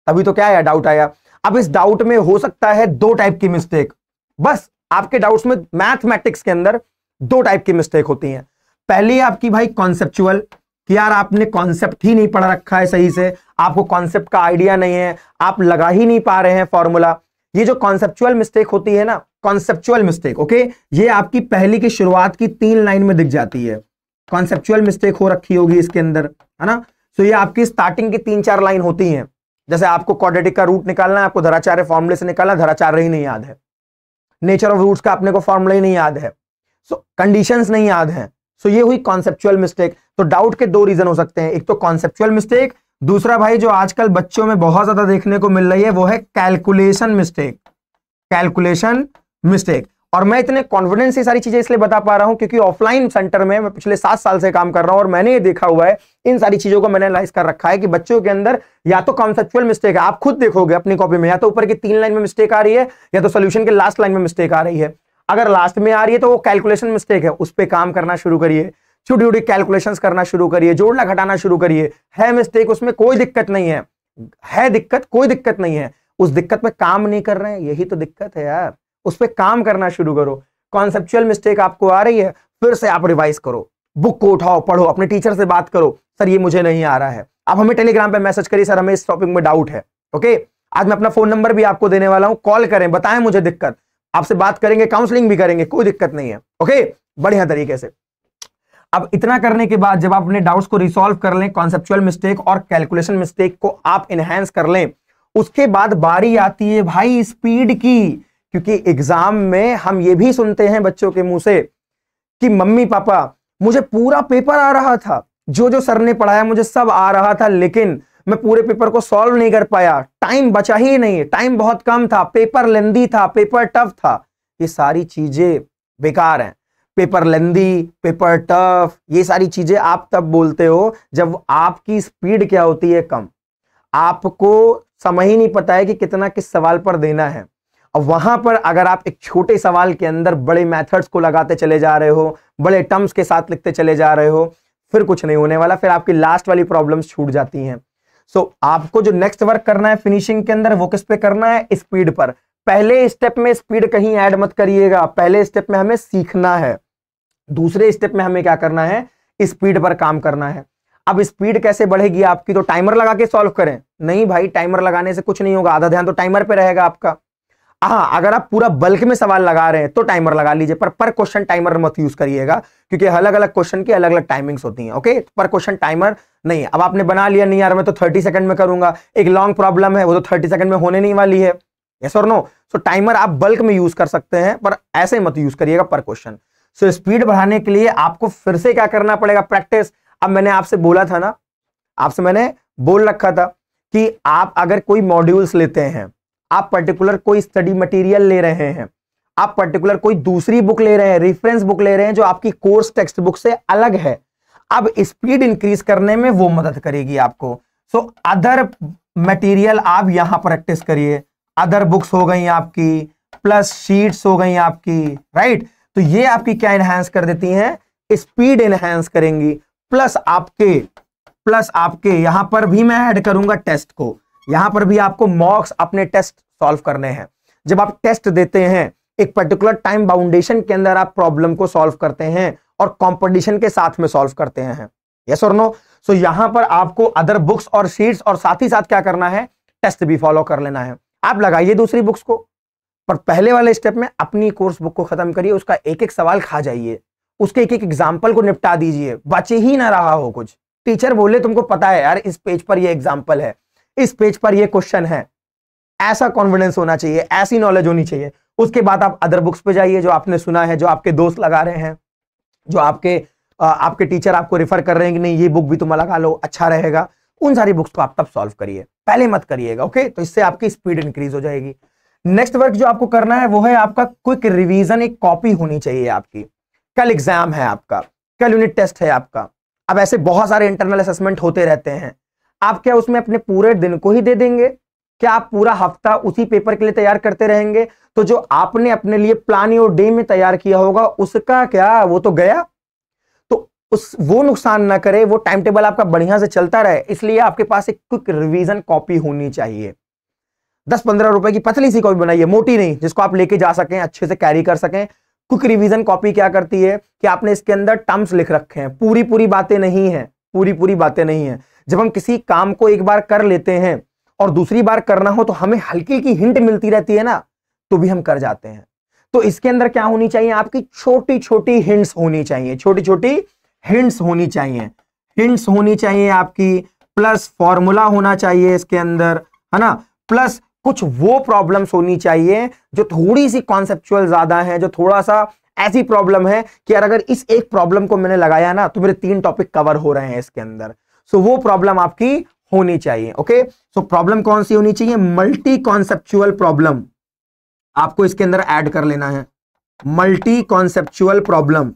तभी तो क्या आया, डाउट आया। अब इस डाउट में हो सकता है 2 टाइप की मिस्टेक, बस आपके डाउट्स में मैथमेटिक्स के अंदर 2 टाइप की मिस्टेक होती हैं। पहली आपकी भाई कॉन्सेप्चुअल, कि यार आपने कॉन्सेप्ट ही नहीं पढ़ रखा है सही से, आपको कॉन्सेप्ट का आइडिया नहीं है, आप लगा ही नहीं पा रहे हैं फॉर्मूला। ये जो कॉन्सेप्चुअल मिस्टेक होती है ना, कॉन्सेप्चुअल मिस्टेक, ओके, ये आपकी पहली की शुरुआत की 3 लाइन में दिख जाती है। कॉन्सेप्चुअल मिस्टेक हो रखी होगी इसके अंदर, है ना। तो ये आपकी स्टार्टिंग की 3-4 लाइन होती हैं। जैसे आपको क्वाड्रेटिक का रूट निकालना है, आपको धराचार्य फॉर्मूले से निकालना, धराचार्य ही नहीं याद है, नेचर ऑफ रूट्स का अपने को फॉर्मूला ही नहीं याद है, सो कंडीशंस नहीं याद है। सो ये हुई कॉन्सेप्चुअल मिस्टेक। तो डाउट के 2 रीजन हो सकते हैं, एक तो कॉन्सेप्चुअल मिस्टेक, दूसरा भाई जो आजकल बच्चों में बहुत ज्यादा देखने को मिल रही है वो है कैलकुलेशन मिस्टेक, कैलकुलेशन मिस्टेक। और मैं इतने कॉन्फिडेंस से सारी चीजें इसलिए बता पा रहा हूं क्योंकि ऑफलाइन सेंटर में मैं पिछले 7 साल से काम कर रहा हूं और मैंने ये देखा हुआ है, इन सारी चीजों को मैंने एनालाइज कर रखा है कि बच्चों के अंदर या तो कॉन्सेप्चुअल मिस्टेक है, आप खुद देखोगे अपनी कॉपी में, या तो ऊपर की 3 लाइन में मिस्टेक आ रही है, या तो सोल्यूशन के लास्ट लाइन में मिस्टेक आ रही है। अगर लास्ट में आ रही है तो वो कैलकुलेशन मिस्टेक है, उस पर काम करना शुरू करिए, छोटी छोटी कैलकुलेशंस करना शुरू करिए, जोड़ना घटाना शुरू करिए। है मिस्टेक, उसमें कोई दिक्कत नहीं है दिक्कत, कोई दिक्कत नहीं है, उस दिक्कत पे काम नहीं कर रहे हैं, यही तो दिक्कत है यार, उस पर काम करना शुरू करो। कॉन्सेप्चुअल मिस्टेक आपको आ रही है, फिर से आप रिवाइज करो, बुक को उठाओ, पढ़ो, अपने टीचर से बात करो, सर ये मुझे नहीं आ रहा है। आप हमें टेलीग्राम पे मैसेज करिए, सर हमें इस टॉपिक में डाउट है, ओके। आज मैं अपना फोन नंबर भी आपको देने वाला हूं, कॉल करें, बताएं मुझे दिक्कत, आपसे बात करेंगे, काउंसलिंग भी करेंगे, कोई दिक्कत नहीं है, ओके, बढ़िया तरीके से। अब इतना करने के बाद जब आप अपने डाउट्स को रिसॉल्व कर लें, कॉन्सेप्चुअल मिस्टेक और कैलकुलेशन मिस्टेक को आप इनहेंस कर लें, उसके बाद बारी आती है भाई स्पीड की। क्योंकि एग्जाम में हम ये भी सुनते हैं बच्चों के मुंह से कि मम्मी पापा मुझे पूरा पेपर आ रहा था, जो जो सर ने पढ़ाया मुझे सब आ रहा था, लेकिन मैं पूरे पेपर को सॉल्व नहीं कर पाया, टाइम बचा ही नहीं, टाइम बहुत कम था, पेपर लेंदी था, पेपर टफ था। ये सारी चीजें बेकार हैं। पेपर लेंदी, पेपर टफ, ये सारी चीजें आप तब बोलते हो जब आपकी स्पीड क्या होती है, कम, आपको समझ ही नहीं पता है कि कितना किस सवाल पर देना है। और वहां पर अगर आप एक छोटे सवाल के अंदर बड़े मेथड्स को लगाते चले जा रहे हो, बड़े टर्म्स के साथ लिखते चले जा रहे हो, फिर कुछ नहीं होने वाला, फिर आपकी लास्ट वाली प्रॉब्लम्स छूट जाती हैं। सो आपको जो नेक्स्ट वर्क करना है फिनिशिंग के अंदर, वो किस पे करना है, स्पीड पर। पहले स्टेप में स्पीड कहीं ऐड मत करिएगा, पहले स्टेप में हमें सीखना है, दूसरे स्टेप में हमें क्या करना है, स्पीड पर काम करना है। अब स्पीड कैसे बढ़ेगी आपकी, तो टाइमर लगा के सॉल्व करें? नहीं भाई, टाइमर लगाने से कुछ नहीं होगा, आधा ध्यान तो टाइमर पे रहेगा आपका। हाँ, अगर आप पूरा बल्क में सवाल लगा रहे हैं तो टाइमर लगा लीजिए, पर क्वेश्चन टाइमर मत यूज करिएगा, क्योंकि अलग अलग क्वेश्चन की अलग अलग टाइमिंग्स होती हैं, ओके। पर क्वेश्चन टाइमर नहीं है। अब आपने बना लिया, नहीं यार मैं तो 30 सेकंड में करूंगा, एक लॉन्ग प्रॉब्लम है, वो तो 30 सेकंड में होने नहीं वाली है, यस और नो। सो टाइमर आप बल्क में यूज कर सकते हैं, पर ऐसे मत यूज करिएगा पर क्वेश्चन। सो स्पीड बढ़ाने के लिए आपको फिर से क्या करना पड़ेगा, प्रैक्टिस। अब मैंने आपसे बोला था ना, आपसे मैंने बोल रखा था कि आप अगर कोई मॉड्यूल्स लेते हैं, आप पर्टिकुलर कोई स्टडी मटेरियल ले रहे हैं, आप पर्टिकुलर कोई दूसरी बुक ले रहे हैं, रेफरेंस बुक ले रहे हैं जो आपकी कोर्स टेक्स्ट बुक से अलग है, अब स्पीड इंक्रीज करने में वो मदद करेगी आपको। सो अदर मटेरियल आप यहां प्रैक्टिस करिए, अदर बुक्स हो गई आपकी, प्लस शीट्स हो गई आपकी, राइट। तो ये आपकी क्या इनहेंस कर देती हैं, स्पीड इनहेंस करेंगी। प्लस आपके यहां पर भी मैं ऐड करूंगा टेस्ट को, यहां पर भी आपको मॉक्स अपने टेस्ट सॉल्व करने हैं। जब आप टेस्ट देते हैं, एक पर्टिकुलर टाइम बाउंडेशन के अंदर आप प्रॉब्लम को सॉल्व करते हैं और कंपटीशन के साथ में सॉल्व करते हैं, यस और नो। सो यहां पर आपको अदर बुक्स और शीट्स और साथ ही साथ क्या करना है, टेस्ट भी फॉलो कर लेना है। आप लगाइए दूसरी बुक्स को, पर पहले वाले स्टेप में अपनी कोर्स बुक को खत्म करिए, उसका एक एक सवाल खा जाइए, उसके एक एक एग्जाम्पल को निपटा दीजिए, बचे ही ना रहा हो कुछ। टीचर बोले तुमको पता है यार इस पेज पर ये एग्जाम्पल है, इस पेज पर ये क्वेश्चन है, ऐसा कॉन्फिडेंस होना चाहिए, ऐसी नॉलेज होनी चाहिए। उसके बाद आप अदर बुक्स पे जाइए जो आपने सुना है, जो आपके दोस्त लगा रहे हैं, जो आपके टीचर आपको रेफर कर रहे हैं कि नहीं ये बुक भी तुम लगा लो अच्छा रहेगा, उन सारी बुक्स को आप तब सॉल्व करिए, पहले मत करिएगा। ओके, तो इससे आपकी स्पीड इंक्रीज हो जाएगी। नेक्स्ट वर्क जो आपको करना है वो है आपका क्विक रिवीजन। एक कॉपी होनी चाहिए आपकी, कल एग्जाम है आपका, कल यूनिट टेस्ट है आपका। अब ऐसे बहुत सारे इंटरनल असेसमेंट होते रहते हैं, आप क्या उसमें अपने पूरे दिन को ही दे देंगे? क्या आप पूरा हफ्ता उसी पेपर के लिए तैयार करते रहेंगे? तो जो आपने अपने लिए प्लान योर डे में तैयार किया होगा उसका क्या, वो तो गया। तो वो नुकसान ना करे, वो टाइम टेबल आपका बढ़िया से चलता रहे, इसलिए आपके पास एक क्विक रिवीजन कॉपी होनी चाहिए। 10-15 रुपए की पतली सी कॉपी बनाइए, मोटी नहीं, जिसको आप लेके जा सकें, अच्छे से कैरी कर सकें। क्विक रिवीजन कॉपी क्या करती है कि आपने इसके अंदर टर्म्स लिख रखे हैं, पूरी बातें नहीं है, पूरी बातें नहीं है। जब हम किसी काम को एक बार कर लेते हैं और दूसरी बार करना हो तो हमें हल्की की हिंट मिलती रहती है ना, तो भी हम कर जाते हैं। तो इसके अंदर क्या होनी चाहिए, आपकी छोटी छोटी हिंट्स होनी चाहिए, छोटी छोटी हिंट्स होनी चाहिए, हिंट्स होनी चाहिए आपकी, प्लस फॉर्मूला होना चाहिए इसके अंदर, है ना, प्लस कुछ वो प्रॉब्लम्स होनी चाहिए जो थोड़ी सी कॉन्सेप्चुअल ज्यादा है, जो थोड़ा सा ऐसी प्रॉब्लम है कि यार अगर इस एक प्रॉब्लम को मैंने लगाया ना तो मेरे 3 टॉपिक कवर हो रहे हैं इसके अंदर। सो वो प्रॉब्लम आपकी होनी चाहिए। ओके, सो प्रॉब्लम कौन सी होनी चाहिए, मल्टी कॉन्सेप्चुअल प्रॉब्लम आपको इसके अंदर ऐड कर लेना है, मल्टी कॉन्सेप्चुअल प्रॉब्लम।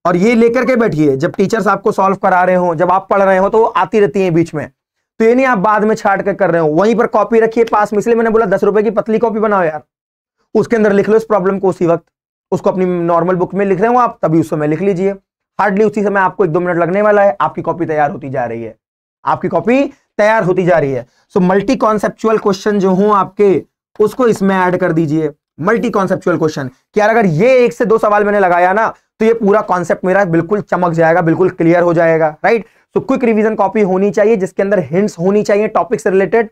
और ये लेकर के बैठिए, जब टीचर्स आपको सॉल्व करा रहे हो, जब आप पढ़ रहे हो तो वो आती रहती है बीच में, तो ये नहीं आप बाद में छाट कर रहे हो, वहीं पर कॉपी रखिए पास में। इसलिए मैंने बोला 10 रुपए की पतली कॉपी बनाओ यार, उसके अंदर लिख लो इस प्रॉब्लम को उसी वक्त, उसको अपनी नॉर्मल बुक में लिख रहे हो आप तभी उस समय लिख लीजिए, हार्डली उसी समय आपको 1-2 मिनट लगने वाला है, आपकी कॉपी तैयार होती जा रही है, आपकी कॉपी तैयार होती जा रही है। सो मल्टी कॉन्सेप्चुअल क्वेश्चन जो हो आपके, उसको इसमें ऐड कर दीजिए। मल्टी कॉन्सेप्चुअल क्वेश्चन कि यार अगर ये 1 से 2 सवाल मैंने लगाया ना तो ये पूरा कॉन्सेप्ट मेरा बिल्कुल चमक जाएगा, बिल्कुल क्लियर हो जाएगा, right. So quick revision copy होनी चाहिए जिसके अंदर हिंट्स होनी चाहिए टॉपिक से रिलेटेड,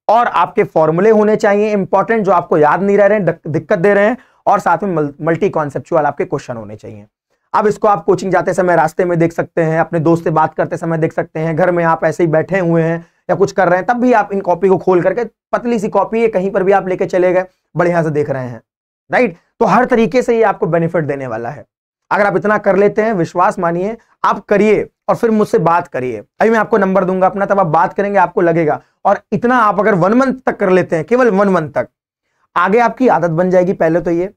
और आपके फॉर्मूले होने चाहिए इंपॉर्टेंट जो आपको याद नहीं रह रहे हैं, दिक्कत दे रहे हैं, और साथ में मल्टी कॉन्सेप्चुअल आपके क्वेश्चन होने चाहिए। अब इसको आप कोचिंग जाते समय रास्ते में देख सकते हैं, अपने दोस्त से बात करते समय देख सकते हैं, घर में आप ऐसे ही बैठे हुए हैं या कुछ कर रहे हैं, तब भी आप इन कॉपी को खोल करके, पतली सी कॉपी है, कहीं पर भी आप लेके चले गए, बढ़िया से देख रहे हैं, राइट। तो हर तरीके से ये आपको बेनिफिट देने वाला है। अगर आप इतना कर लेते हैं, विश्वास मानिए, आप करिए और फिर मुझसे बात करिए। अभी मैं आपको नंबर दूंगा अपना, तब आप बात करेंगे, आपको लगेगा। और इतना आप अगर 1 मंथ तक कर लेते हैं, केवल 1 मंथ तक, आगे आपकी आदत बन जाएगी पहले तो ये,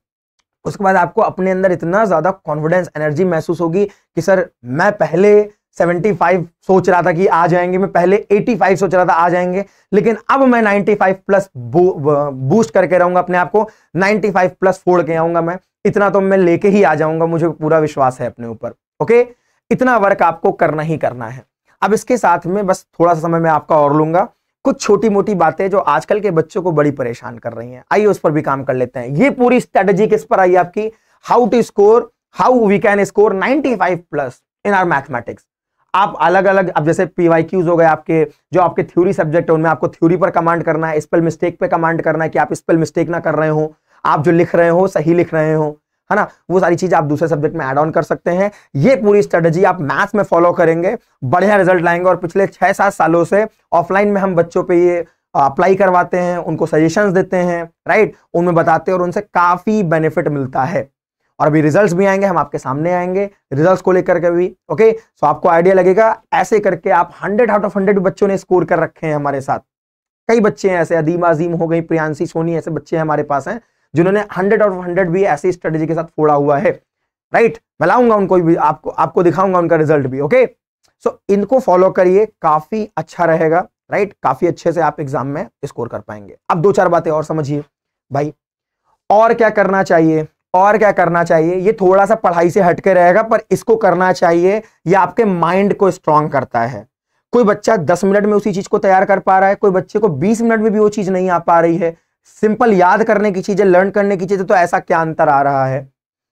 उसके बाद आपको अपने अंदर इतना ज्यादा कॉन्फिडेंस, एनर्जी महसूस होगी कि सर मैं पहले 75 सोच रहा था कि आ जाएंगे, मैं पहले 85 सोच रहा था आ जाएंगे, लेकिन अब मैं 95 प्लस बूस्ट करके रहूंगा अपने आप को, 95 प्लस फोड़ के आऊंगा मैं, इतना तो मैं लेके ही आ जाऊंगा, मुझे पूरा विश्वास है अपने ऊपर। ओके, इतना वर्क आपको करना ही करना है। अब इसके साथ में बस थोड़ा सा समय मैं आपका और लूंगा, कुछ छोटी मोटी बातें जो आजकल के बच्चों को बड़ी परेशान कर रही हैं, आइए उस पर भी काम कर लेते हैं। ये पूरी स्ट्रेटेजी किस पर आई आपकी, how we can score 95 plus in our mathematics. आप अलग अलग, अब जैसे PYQs हो गए आपके, जो आपके थ्योरी सब्जेक्ट है उनमें आपको थ्योरी पर कमांड करना है, स्पेल मिस्टेक पे कमांड करना है कि आप स्पेल मिस्टेक ना कर रहे हो, आप जो लिख रहे हो सही लिख रहे हो, है ना, वो सारी चीज आप दूसरे सब्जेक्ट में ऐड ऑन कर सकते हैं। ये पूरी स्ट्रेटेजी आप मैथ्स में फॉलो करेंगे, बढ़िया रिजल्ट लाएंगे। और पिछले 6-7 सालों से ऑफलाइन में हम बच्चों पे ये अप्लाई करवाते हैं, उनको सजेशंस देते हैं, राइट, उनमें बताते हैं और उनसे काफी बेनिफिट मिलता है। और अभी रिजल्ट्स भी आएंगे, हम आपके सामने आएंगे रिजल्ट्स को लेकर के भी। ओके, सो आपको आइडिया लगेगा, ऐसे करके आप 100 आउट ऑफ 100 बच्चों ने स्कोर कर रखे हैं हमारे साथ। कई बच्चे हैं ऐसे, अदीम आजीम हो गई, प्रियांशी सोनी, ऐसे बच्चे हमारे पास हैं जिन्होंने 100 आउट ऑफ 100 भी ऐसी स्ट्रेटेजी के साथ फोड़ा हुआ है, राइट। मैं लाऊंगा उनको भी, आपको दिखाऊंगा उनका रिजल्ट भी। ओके, सो इनको फॉलो करिए, काफी अच्छा रहेगा, राइट, काफी अच्छे से आप एग्जाम में स्कोर कर पाएंगे। अब 2-4 बातें और समझिए भाई, और क्या करना चाहिए, और क्या करना चाहिए। ये थोड़ा सा पढ़ाई से हटके रहेगा, पर इसको करना चाहिए, ये आपके माइंड को स्ट्रांग करता है। कोई बच्चा 10 मिनट में उसी चीज को तैयार कर पा रहा है, कोई बच्चे को 20 मिनट में भी वो चीज नहीं आ पा रही है। सिंपल याद करने की चीजें, लर्न करने की चीजें, तो ऐसा क्या अंतर आ रहा है,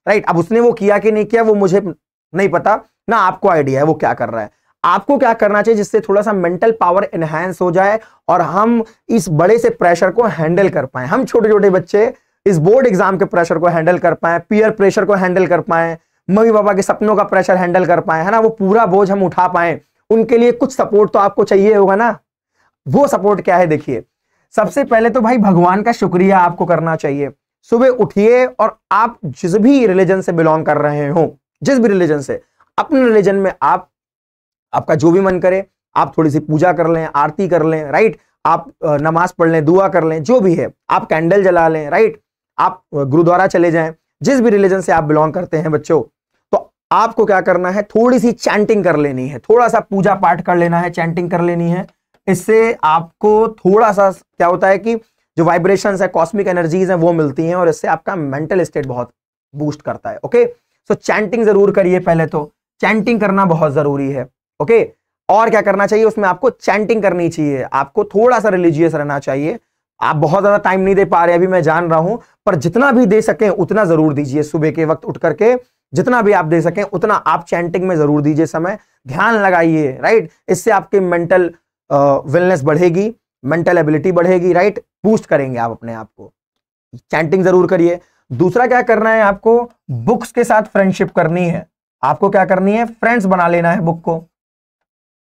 राइट। अब उसने वो किया कि नहीं किया वो मुझे नहीं पता ना, आपको आइडिया है वो क्या कर रहा है। आपको क्या करना चाहिए जिससे थोड़ा सा मेंटल पावर एनहांस हो जाए और हम इस बड़े से प्रेशर को हैंडल कर पाए। हम छोटे छोटे बच्चे इस बोर्ड एग्जाम के प्रेशर को हैंडल कर पाए, पीयर प्रेशर को हैंडल कर पाए, मम्मी पापा के सपनों का प्रेशर हैंडल कर पाए, है ना, वो पूरा बोझ हम उठा पाए, उनके लिए कुछ सपोर्ट तो आपको चाहिए होगा ना। वो सपोर्ट क्या है, देखिए, सबसे पहले तो भाई भगवान का शुक्रिया आपको करना चाहिए। सुबह उठिए और आप जिस भी रिलीजन से बिलोंग कर रहे हो, जिस भी रिलीजन से, अपने रिलीजन में आपका जो भी मन करे, आप थोड़ी सी पूजा कर लें, आरती कर लें, राइट, आप नमाज पढ़ लें, दुआ कर लें, जो भी है, आप कैंडल जला लें, राइट, आप गुरुद्वारा चले जाएं, जिस भी रिलीजन से आप बिलोंग करते हैं बच्चों, तो आपको क्या करना है, थोड़ी सी चैंटिंग कर लेनी है, थोड़ा सा पूजा पाठ कर लेना है, चैंटिंग कर लेनी है। इससे आपको थोड़ा सा क्या होता है कि जो वाइब्रेशंस है, कॉस्मिक एनर्जीज हैं, वो मिलती हैं और इससे आपका मेंटल स्टेट बहुत बूस्ट करता है। ओके, सो चैंटिंग जरूर करिए, पहले तो चैंटिंग करना बहुत जरूरी है। ओके, और क्या करना चाहिए, उसमें आपको चैंटिंग करनी चाहिए, आपको थोड़ा सा रिलीजियस रहना चाहिए। आप बहुत ज्यादा टाइम नहीं दे पा रहे, अभी मैं जान रहा हूं, पर जितना भी दे सकें उतना जरूर दीजिए। सुबह के वक्त उठ करके जितना भी आप दे सकें उतना आप चैंटिंग में जरूर दीजिए समय, ध्यान लगाइए, राइट। इससे आपकी मेंटल वेलनेस बढ़ेगी, मेंटल एबिलिटी बढ़ेगी, राइट, बूस्ट करेंगे आप अपने आप को। चैंटिंग जरूर करिए। दूसरा क्या करना है, आपको बुक्स के साथ फ्रेंडशिप करनी है। आपको क्या करनी है, फ्रेंड्स बना लेना है, बुक को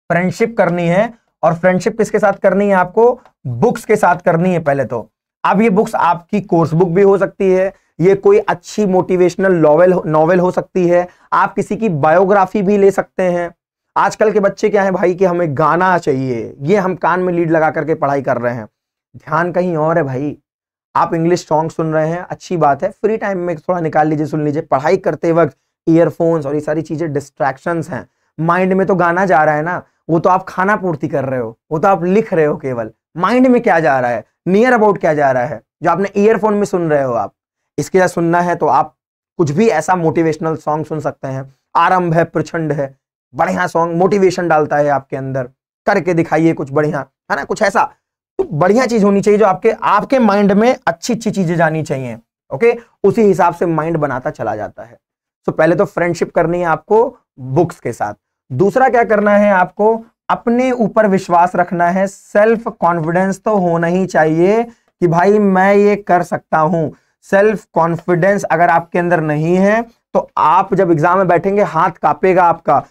फ्रेंडशिप करनी है। और फ्रेंडशिप किसके साथ करनी है, आपको बुक्स के साथ करनी है पहले तो। अब ये बुक्स आपकी कोर्स बुक भी हो सकती है, ये कोई अच्छी मोटिवेशनल नॉवेल हो सकती है, आप किसी की बायोग्राफी भी ले सकते हैं। आजकल के बच्चे क्या है भाई कि हमें गाना चाहिए, ये हम कान में लीड लगा करके पढ़ाई कर रहे हैं, ध्यान कहीं और है भाई। आप इंग्लिश सॉन्ग सुन रहे हैं, अच्छी बात है, फ्री टाइम में थोड़ा निकाल लीजिए, सुन लीजिए। पढ़ाई करते वक्त ईयरफोन्स और ये सारी चीजें डिस्ट्रैक्शंस हैं। माइंड में तो गाना जा रहा है ना, वो तो आप खाना पूर्ति कर रहे हो, वो तो आप लिख रहे हो केवल। माइंड में क्या जा रहा है, नियर अबाउट क्या जा रहा है, जो आपने ईयरफोन में सुन रहे हो आप, इसके साथ सुनना है तो आप कुछ भी ऐसा मोटिवेशनल सॉन्ग सुन सकते हैं। आरंभ है, प्रचंड है, बढ़िया सॉन्ग, मोटिवेशन डालता है आपके अंदर, करके दिखाइए कुछ बढ़िया, है ना, कुछ ऐसा तो बढ़िया चीज होनी चाहिए जो आपके माइंड में अच्छी अच्छी चीजें जानी चाहिए। ओके, उसी हिसाब से माइंड बनाता चला जाता है। तो पहले तो फ्रेंडशिप करनी है आपको बुक्स के साथ। दूसरा क्या करना है, आपको अपने ऊपर विश्वास रखना है, सेल्फ कॉन्फिडेंस तो होना ही चाहिए कि भाई मैं ये कर सकता हूं। सेल्फ कॉन्फिडेंस अगर आपके अंदर नहीं है तो आप जब एग्जाम में बैठेंगे हाथ कांपेगा आपका,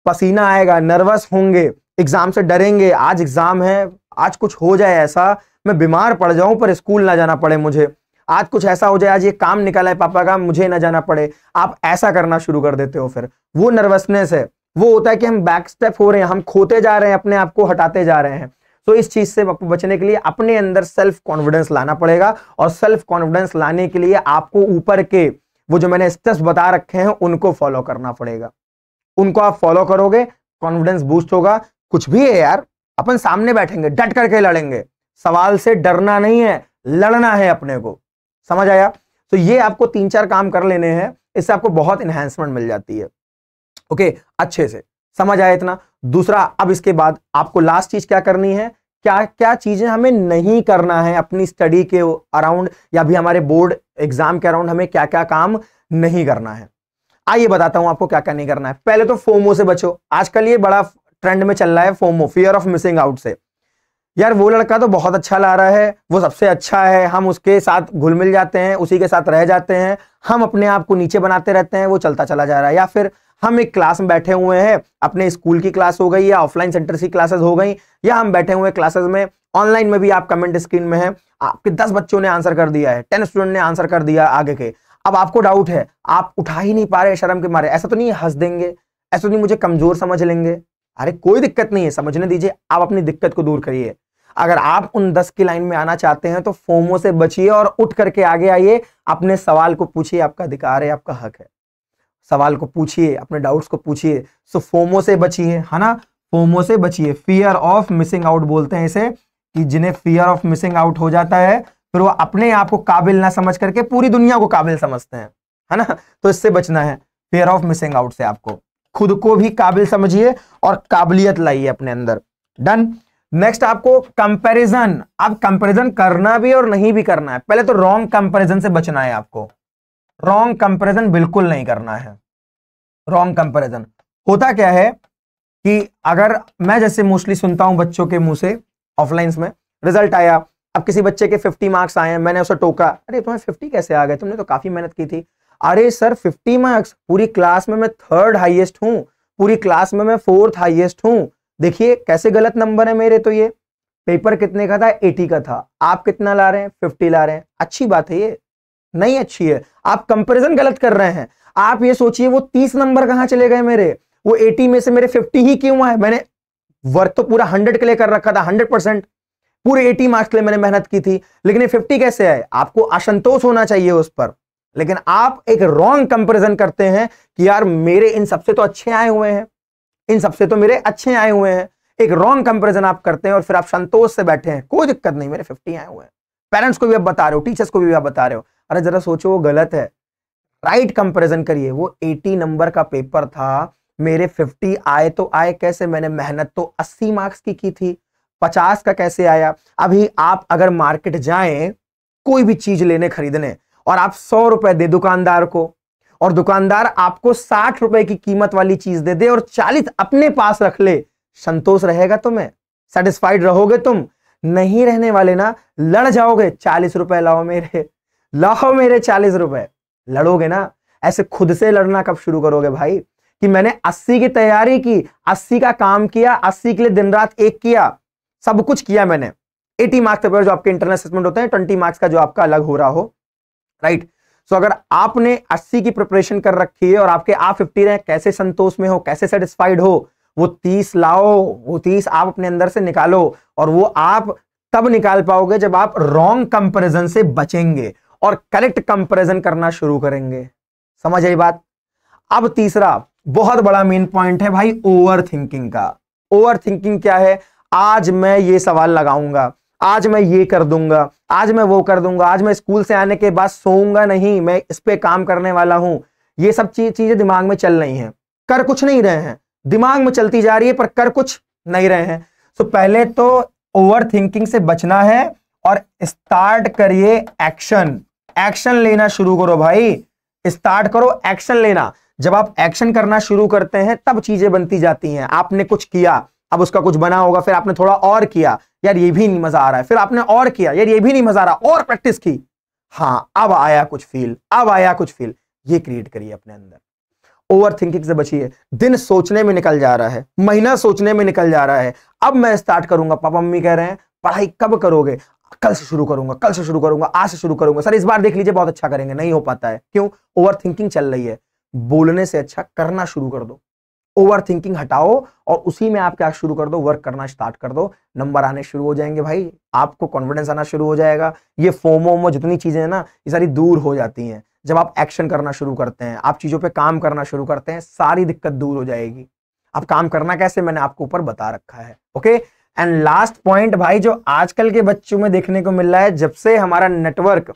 पसीना आएगा, नर्वस होंगे, एग्जाम से डरेंगे। आज एग्जाम है, आज कुछ हो जाए ऐसा मैं बीमार पड़ जाऊं पर स्कूल ना जाना पड़े मुझे, आज कुछ ऐसा हो जाए, आज ये काम निकला है पापा का, मुझे ना जाना पड़े। आप ऐसा करना शुरू कर देते हो, फिर वो नर्वसनेस है, वो होता है कि हम बैक स्टेप हो रहे हैं, हम खोते जा रहे हैं, अपने आप को हटाते जा रहे हैं। तो इस चीज से बचने के लिए अपने अंदर सेल्फ कॉन्फिडेंस लाना पड़ेगा। और सेल्फ कॉन्फिडेंस लाने के लिए आपको ऊपर के वो जो मैंने स्टेप्स बता रखे हैं उनको फॉलो करना पड़ेगा। उनको आप फॉलो करोगे, कॉन्फिडेंस बूस्ट होगा। कुछ भी है यार, अपन सामने बैठेंगे, डट करके लड़ेंगे। सवाल से डरना नहीं है, लड़ना है अपने को, समझ आया। तो ये आपको 3-4 काम कर लेने हैं, इससे आपको बहुत इनहैंसमेंट मिल जाती है। ओके, अच्छे से समझ आया इतना। दूसरा, अब इसके बाद आपको लास्ट चीज क्या करनी है, क्या क्या चीजें हमें नहीं करना है अपनी स्टडी के अराउंड या भी हमारे बोर्ड एग्जाम के अराउंड, हमें क्या क्या काम नहीं करना है। आइए बताता हूं आपको क्या क्या नहीं करना है। पहले तो फोमो से बचो। आजकल ये बड़ा ट्रेंड में चल रहा है FOMO, fear of missing out से। यार वो लड़का तो बहुत अच्छा ला रहा है, वो सबसे अच्छा है, हम उसके साथ घुल मिल जाते हैं, उसी के साथ रह जाते हैं, हम अपने आप को नीचे बनाते रहते हैं, वो चलता चला जा रहा है। या फिर हम एक क्लास में बैठे हुए हैं, अपने स्कूल की क्लास हो गई या ऑफलाइन सेंटर की क्लासेस हो गई, या हम बैठे हुए क्लासेस में, ऑनलाइन में भी आप कमेंट स्क्रीन में है, आपके 10 बच्चों ने आंसर कर दिया है, 10 स्टूडेंट ने आंसर कर दिया आगे के। अब आपको डाउट है, आप उठा ही नहीं पा रहे शर्म के मारे। ऐसा तो नहीं हंस देंगे, ऐसा नहीं मुझे कमजोर समझ लेंगे, अरे कोई दिक्कत नहीं है, समझने दीजिए, आप अपनी दिक्कत को दूर करिए। अगर आप उन 10 की लाइन में आना चाहते हैं तो फोमो से बचिए और उठ करके आगे आइए, अपने सवाल को पूछिए, आपका अधिकार है, आपका हक है, सवाल को पूछिए, अपने डाउट्स को पूछिए। सो फोमो से बचिए, है ना, फोमो से बचिए। फियर ऑफ मिसिंग आउट बोलते हैं इसे, कि जिन्हें फियर ऑफ मिसिंग आउट हो जाता है फिर वो अपने आप को काबिल ना समझ करके पूरी दुनिया को काबिल समझते हैं, है ना। तो इससे बचना है, फियर ऑफ मिसिंग आउट से। आपको खुद को भी काबिल समझिए और काबिलियत लाइए अपने अंदर। डन। नेक्स्ट आपको कंपैरिजन। अब कंपैरिजन करना भी और नहीं भी करना है। पहले तो रॉन्ग कंपैरिजन से बचना है आपको, रॉन्ग कंपैरिजन बिल्कुल नहीं करना है। रॉन्ग कंपैरिजन होता क्या है कि अगर मैं जैसे मोस्टली सुनता हूं बच्चों के मुंह से ऑफलाइन में, रिजल्ट आया, अब किसी बच्चे के 50 मार्क्स आए हैं, मैंने उसे टोका, अरे तुम्हें 50 कैसे आ गए, तुमने तो काफी मेहनत की थी। अरे सर 50 मार्क्स, पूरी क्लास में मैं 3rd हाईएस्ट हूं, पूरी क्लास में मैं 4th हाईएस्ट हूं, देखिए कैसे गलत नंबर है मेरे। तो ये पेपर कितने का था, 80 का था, आप कितना ला रहे हैं, 50 ला रहे हैं। अच्छी बात है ये, नहीं अच्छी है, आप कंपैरिजन गलत कर रहे हैं। आप ये सोचिए वो 30 नंबर कहां चले गए मेरे, वो 80 में से मेरे 50 ही क्यों आए। मैंने वर्क तो पूरा 100 के लिए कर रखा था, 100%, पूरे 80 मार्क्स के लिए मैंने मेहनत की थी, लेकिन ये 50 कैसे आए। आपको असंतोष होना चाहिए उस पर, लेकिन आप एक रॉन्ग कंपैरिजन करते हैं कि यार मेरे इन सबसे तो अच्छे आए हुए हैं, इन सबसे तो मेरे अच्छे आए हुए हैं। एक रॉन्ग कंपैरिजन आप करते हैं और फिर आप संतोष से बैठे हैं, कोई दिक्कत नहीं मेरे 50 आए हुए हैं। पेरेंट्स को भी आप बता रहे हो, टीचर्स को भी आप बता रहे हो, अरे जरा सोचो वो गलत है, राइट कंपैरिजन करिए। वो 80 नंबर का पेपर था, मेरे 50 आए तो आए कैसे, मैंने मेहनत तो 80 मार्क्स की थी, 50 का कैसे आया। अभी आप अगर मार्केट जाएं कोई भी चीज लेने खरीदने और आप 100 रुपए दे दुकानदार को, और दुकानदार आपको 60 रुपए की कीमत वाली चीज दे दे और 40 अपने पास रख ले, संतोष रहेगा तुम्हें, सेटिस्फाइड रहोगे तुम, नहीं रहने वाले ना, लड़ जाओगे। 40 रुपए लाओ मेरे, लाओ मेरे 40 रुपए, लड़ोगे ना। ऐसे खुद से लड़ना कब शुरू करोगे भाई, कि मैंने 80 की तैयारी की, 80 का काम किया, 80 के लिए दिन रात एक किया, सब कुछ किया मैंने। 80 मार्क्स पेपर जो आपके इंटरनल असेसमेंट होते हैं, 20 मार्क्स का जो आपका अलग हो रहा हो, राइट। सो अगर आपने 80 की प्रिपरेशन कर रखी है और आपके आप 50 रहे, कैसे संतोष में हो, कैसे सेटिस्फाइड हो। वो 30 लाओ, वो 30 आप अपने अंदर से निकालो, और वो आप तब निकाल पाओगे जब आप रॉन्ग कंपैरिजन से बचेंगे और करेक्ट कंपैरिजन करना शुरू करेंगे। समझ आई बात। अब तीसरा बहुत बड़ा मेन पॉइंट है भाई, ओवर थिंकिंग का। ओवर थिंकिंग क्या है, आज मैं ये सवाल लगाऊंगा, आज मैं ये कर दूंगा, आज मैं वो कर दूंगा, आज मैं स्कूल से आने के बाद सोऊंगा नहीं, मैं इस पे काम करने वाला हूं। ये सब चीजें दिमाग में चल रही हैं, कर कुछ नहीं रहे हैं, दिमाग में चलती जा रही है पर कर कुछ नहीं रहे हैं। तो पहले तो ओवर थिंकिंग से बचना है और स्टार्ट करिए एक्शन। एक्शन लेना शुरू करो भाई, स्टार्ट करो एक्शन लेना। जब आप एक्शन करना शुरू करते हैं तब चीजें बनती जाती हैं। आपने कुछ किया, अब उसका कुछ बना होगा, फिर आपने थोड़ा और किया, यार ये भी नहीं मजा आ रहा है, फिर आपने और किया, यार ये भी नहीं मजा आ रहा, और प्रैक्टिस की, हाँ अब आया कुछ फील, अब आया कुछ फील। ये क्रिएट करिए अपने अंदर। ओवर थिंकिंग से बचिए। दिन सोचने में निकल जा रहा है, महीना सोचने में निकल जा रहा है, अब मैं स्टार्ट करूंगा, पापा मम्मी कह रहे हैं पढ़ाई कब करोगे, कल से शुरू करूंगा, कल से शुरू करूंगा, आज से शुरू करूंगा, सर इस बार देख लीजिए बहुत अच्छा करेंगे, नहीं हो पाता है, क्यों, ओवर थिंकिंग चल रही है। बोलने से अच्छा करना शुरू कर दो, ओवर थिंकिंग हटाओ और उसी में आप क्या शुरू कर दो, वर्क करना स्टार्ट कर दो, नंबर आने शुरू हो जाएंगे भाई, आपको कॉन्फिडेंस आना शुरू हो जाएगा। ये फोमो जितनी चीजें हैं ना, ये सारी दूर हो जाती हैं जब आप एक्शन करना शुरू करते हैं, आप चीजों पे काम करना शुरू करते हैं, सारी दिक्कत दूर हो जाएगी। अब काम करना कैसे, मैंने आपको ऊपर बता रखा है, ओके। एंड लास्ट पॉइंट भाई, जो आजकल के बच्चों में देखने को मिल रहा है, जब से हमारा नेटवर्क,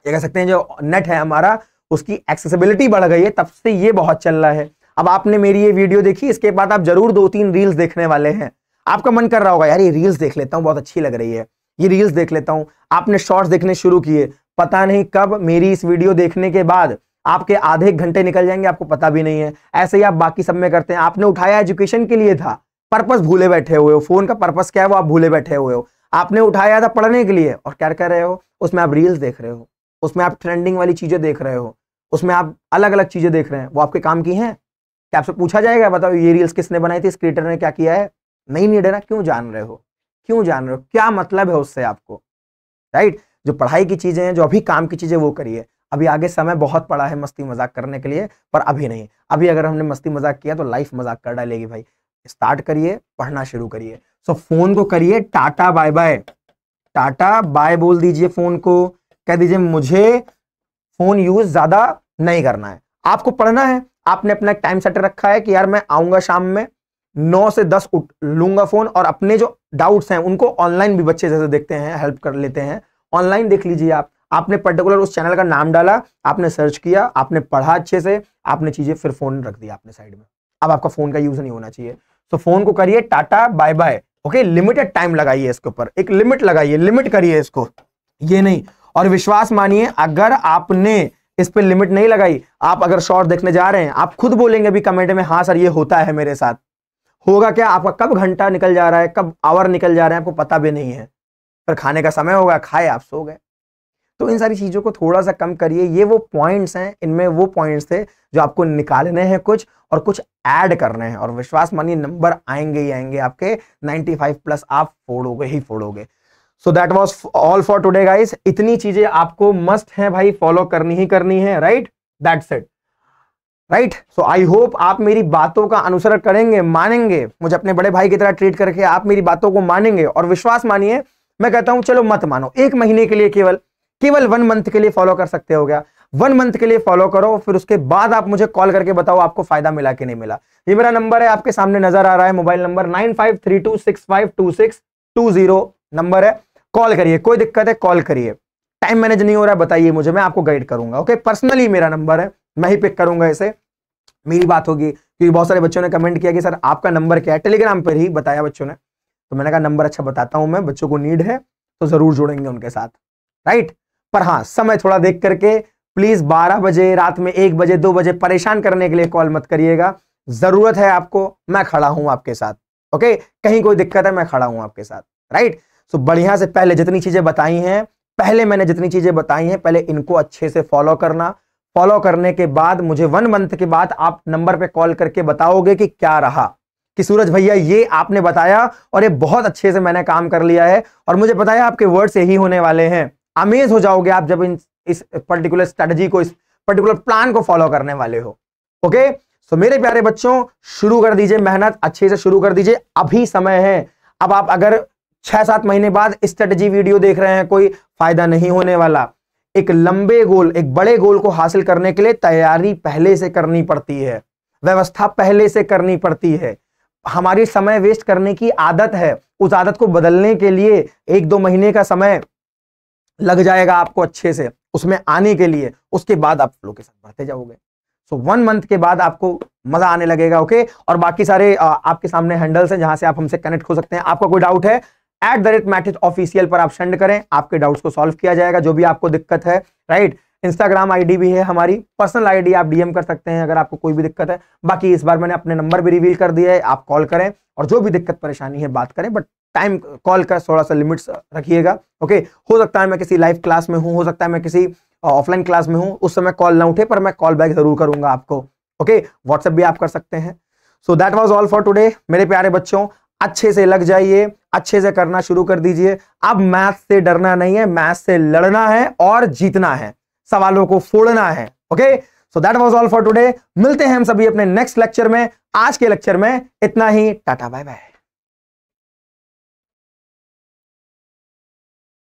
ये कह सकते हैं जो नेट है हमारा, उसकी एक्सेसिबिलिटी बढ़ गई है, तब से ये बहुत चल रहा है। अब आपने मेरी ये वीडियो देखी, इसके बाद आप जरूर 2-3 रील्स देखने वाले हैं। आपका मन कर रहा होगा यार ये रील्स देख लेता हूं, बहुत अच्छी लग रही है, ये रील्स देख लेता हूं। आपने शॉर्ट्स देखने शुरू किए, पता नहीं कब मेरी इस वीडियो देखने के बाद आपके आधे एक घंटे निकल जाएंगे, आपको पता भी नहीं है। ऐसे ही आप बाकी सब में करते हैं। आपने उठाया एजुकेशन के लिए था, पर्पस भूले बैठे हुए हो, फोन का पर्पस क्या है वो आप भूले बैठे हुए हो। आपने उठाया था पढ़ने के लिए, और क्या कर रहे हो, उसमें आप रील्स देख रहे हो, उसमें आप ट्रेंडिंग वाली चीजें देख रहे हो, उसमें आप अलग अलग चीजें देख रहे हैं। वो आपके काम की हैं क्या, आपसे पूछा जाएगा बताओ ये रील्स किसने बनाई थी, इस क्रिएटर ने क्या किया है, नहीं नीड है ना। क्यों जान रहे हो, क्यों जान रहे हो, क्या मतलब है उससे आपको, राइट। जो पढ़ाई की चीजें हैं, जो अभी काम की चीजें, वो करिए। अभी आगे समय बहुत पड़ा है मस्ती मजाक करने के लिए, पर अभी नहीं। अभी अगर हमने मस्ती मजाक किया तो लाइफ मजाक कर डालेगी भाई। स्टार्ट करिए, पढ़ना शुरू करिए। सो फोन को करिए tata bye bye, tata bye बोल दीजिए फोन को, कह दीजिए मुझे फोन यूज ज्यादा नहीं करना है, आपको पढ़ना है। आपने अपना टाइम सेट रखा है कि यार मैं आऊंगा शाम में 9 से 10 उठ लूंगा फोन, और अपने जो डाउट्स हैं उनको ऑनलाइन भी बच्चे जैसे देखते हैं, हेल्प कर लेते हैं, ऑनलाइन देख लीजिए आप। आपने पर्टिकुलर उस चैनल का नाम डाला, आपने सर्च किया, आपने पढ़ा अच्छे से, आपने चीजें, फिर फोन रख दिया आपने साइड में। अब आपका फोन का यूज नहीं होना चाहिए। तो फोन को करिए tata bye bye, okay. Limited time लगाइए इसके ऊपर, एक लिमिट लगाइए, लिमिट करिए इसको, ये नहीं। और विश्वास मानिए, अगर आपने इस पे लिमिट नहीं लगाई, आप अगर शॉर्ट देखने जा रहे हैं, आप खुद बोलेंगे अभी कमेंट में, हाँ सर ये होता है मेरे साथ। होगा क्या, आपका कब घंटा निकल जा रहा है, कब आवर निकल जा रहा है, आपको पता भी नहीं है। फिर खाने का समय होगा, खाए आप सो गए। तो इन सारी चीजों को थोड़ा सा कम करिए। ये वो पॉइंट्स हैं, इनमें वो पॉइंट्स थे जो आपको निकालने हैं कुछ और कुछ ऐड करने हैं, और विश्वास मानिए नंबर आएंगे ही आएंगे आपके 95 प्लस आप फोड़ोगे ही फोड़ोगे। So that was all for today guys. इतनी चीजें आपको मस्ट है भाई, फॉलो करनी ही करनी है, right, that's it, right. So I hope आप मेरी बातों का अनुसरण करेंगे, मानेंगे, मुझे अपने बड़े भाई की तरह ट्रीट करके आप मेरी बातों को मानेंगे। और विश्वास मानिए, मैं कहता हूं चलो मत मानो, 1 महीने के लिए केवल 1 मंथ के लिए फॉलो कर सकते हो क्या, 1 मंथ के लिए फॉलो करो, फिर उसके बाद आप मुझे कॉल करके बताओ आपको फायदा मिला कि नहीं मिला। ये मेरा नंबर है, आपके सामने नजर आ रहा है, मोबाइल नंबर 9532652620 नंबर है। कॉल करिए, कोई दिक्कत है कॉल करिए, टाइम मैनेज नहीं हो रहा है बताइए मुझे, मैं आपको गाइड करूंगा। ओके, पर्सनली मेरा नंबर है, मैं ही पिक करूंगा इसे, मेरी बात होगी। क्योंकि बहुत सारे बच्चों ने कमेंट किया कि सर आपका नंबर क्या है, टेलीग्राम पर ही बताया बच्चों ने, तो मैंने कहा नंबर अच्छा बताता हूं मैं, बच्चों को नीड है तो जरूर जुड़ेंगे उनके साथ, राइट। पर हाँ, समय थोड़ा देख करके प्लीज 12 बजे, रात में 1 बजे 2 बजे परेशान करने के लिए कॉल मत करिएगा। जरूरत है आपको, मैं खड़ा हूं आपके साथ। ओके, कहीं कोई दिक्कत है मैं खड़ा हूं आपके साथ, राइट। सो बढ़िया से पहले जितनी चीजें बताई हैं, मैंने जितनी चीजें बताई हैं, पहले इनको अच्छे से फॉलो करना। फॉलो करने के बाद मुझे 1 मंथ के बाद आप नंबर पे कॉल करके बताओगे कि क्या रहा, कि सूरज भैया ये आपने बताया और ये बहुत अच्छे से मैंने काम कर लिया है, और मुझे पता है आपके वर्ड से ही होने वाले हैं। अमेज हो जाओगे आप जब इस पर्टिकुलर स्ट्रेटजी को, इस पर्टिकुलर प्लान को फॉलो करने वाले हो। ओके, सो मेरे प्यारे बच्चों, शुरू कर दीजिए मेहनत, अच्छे से शुरू कर दीजिए, अभी समय है। अब आप अगर 6-7 महीने बाद स्ट्रेटजी वीडियो देख रहे हैं, कोई फायदा नहीं होने वाला। एक लंबे गोल, एक बड़े गोल को हासिल करने के लिए तैयारी पहले से करनी पड़ती है, व्यवस्था पहले से करनी पड़ती है। हमारी समय वेस्ट करने की आदत है, उस आदत को बदलने के लिए 1-2 महीने का समय लग जाएगा आपको अच्छे से उसमें आने के लिए, उसके बाद आप फ्लो के साथ बढ़ते जाओगे। सो 1 मंथ के बाद आपको मजा आने लगेगा। ओके, और बाकी सारे आपके सामने हैंडल्स हैं जहां से आप हमसे कनेक्ट हो सकते हैं। आपका कोई डाउट है @मैथिज पर आप सेंड करें, आपके डाउट्स को सॉल्व किया जाएगा, जो भी आपको दिक्कत है, राइट। इंस्टाग्राम आईडी भी है हमारी, पर्सनल आईडी, आप डीएम कर सकते हैं अगर आपको कोई भी दिक्कत है। बाकी इस बार मैंने अपने नंबर भी रिवील कर दिया है, आप कॉल करें और जो भी दिक्कत परेशानी है बात करें, बट टाइम कॉल का थोड़ा सा लिमिट्स रखिएगा। ओके, हो सकता है मैं किसी लाइव क्लास में हूं, हो सकता है मैं किसी ऑफलाइन क्लास में हूं, उस समय कॉल ना उठे, पर मैं कॉल बैक जरूर करूंगा आपको। ओके, व्हाट्सएप भी आप कर सकते हैं। सो that was all for today मेरे प्यारे बच्चों। अच्छे से लग जाइए, अच्छे से करना शुरू कर दीजिए। अब मैथ से डरना नहीं है, मैथ से लड़ना है और जीतना है, सवालों को फोड़ना है। Okay, so that was all for today. मिलते हैं हम सभी अपने नेक्स्ट लेक्चर में। आज के लेक्चर में इतना ही, टाटा बाय बाय।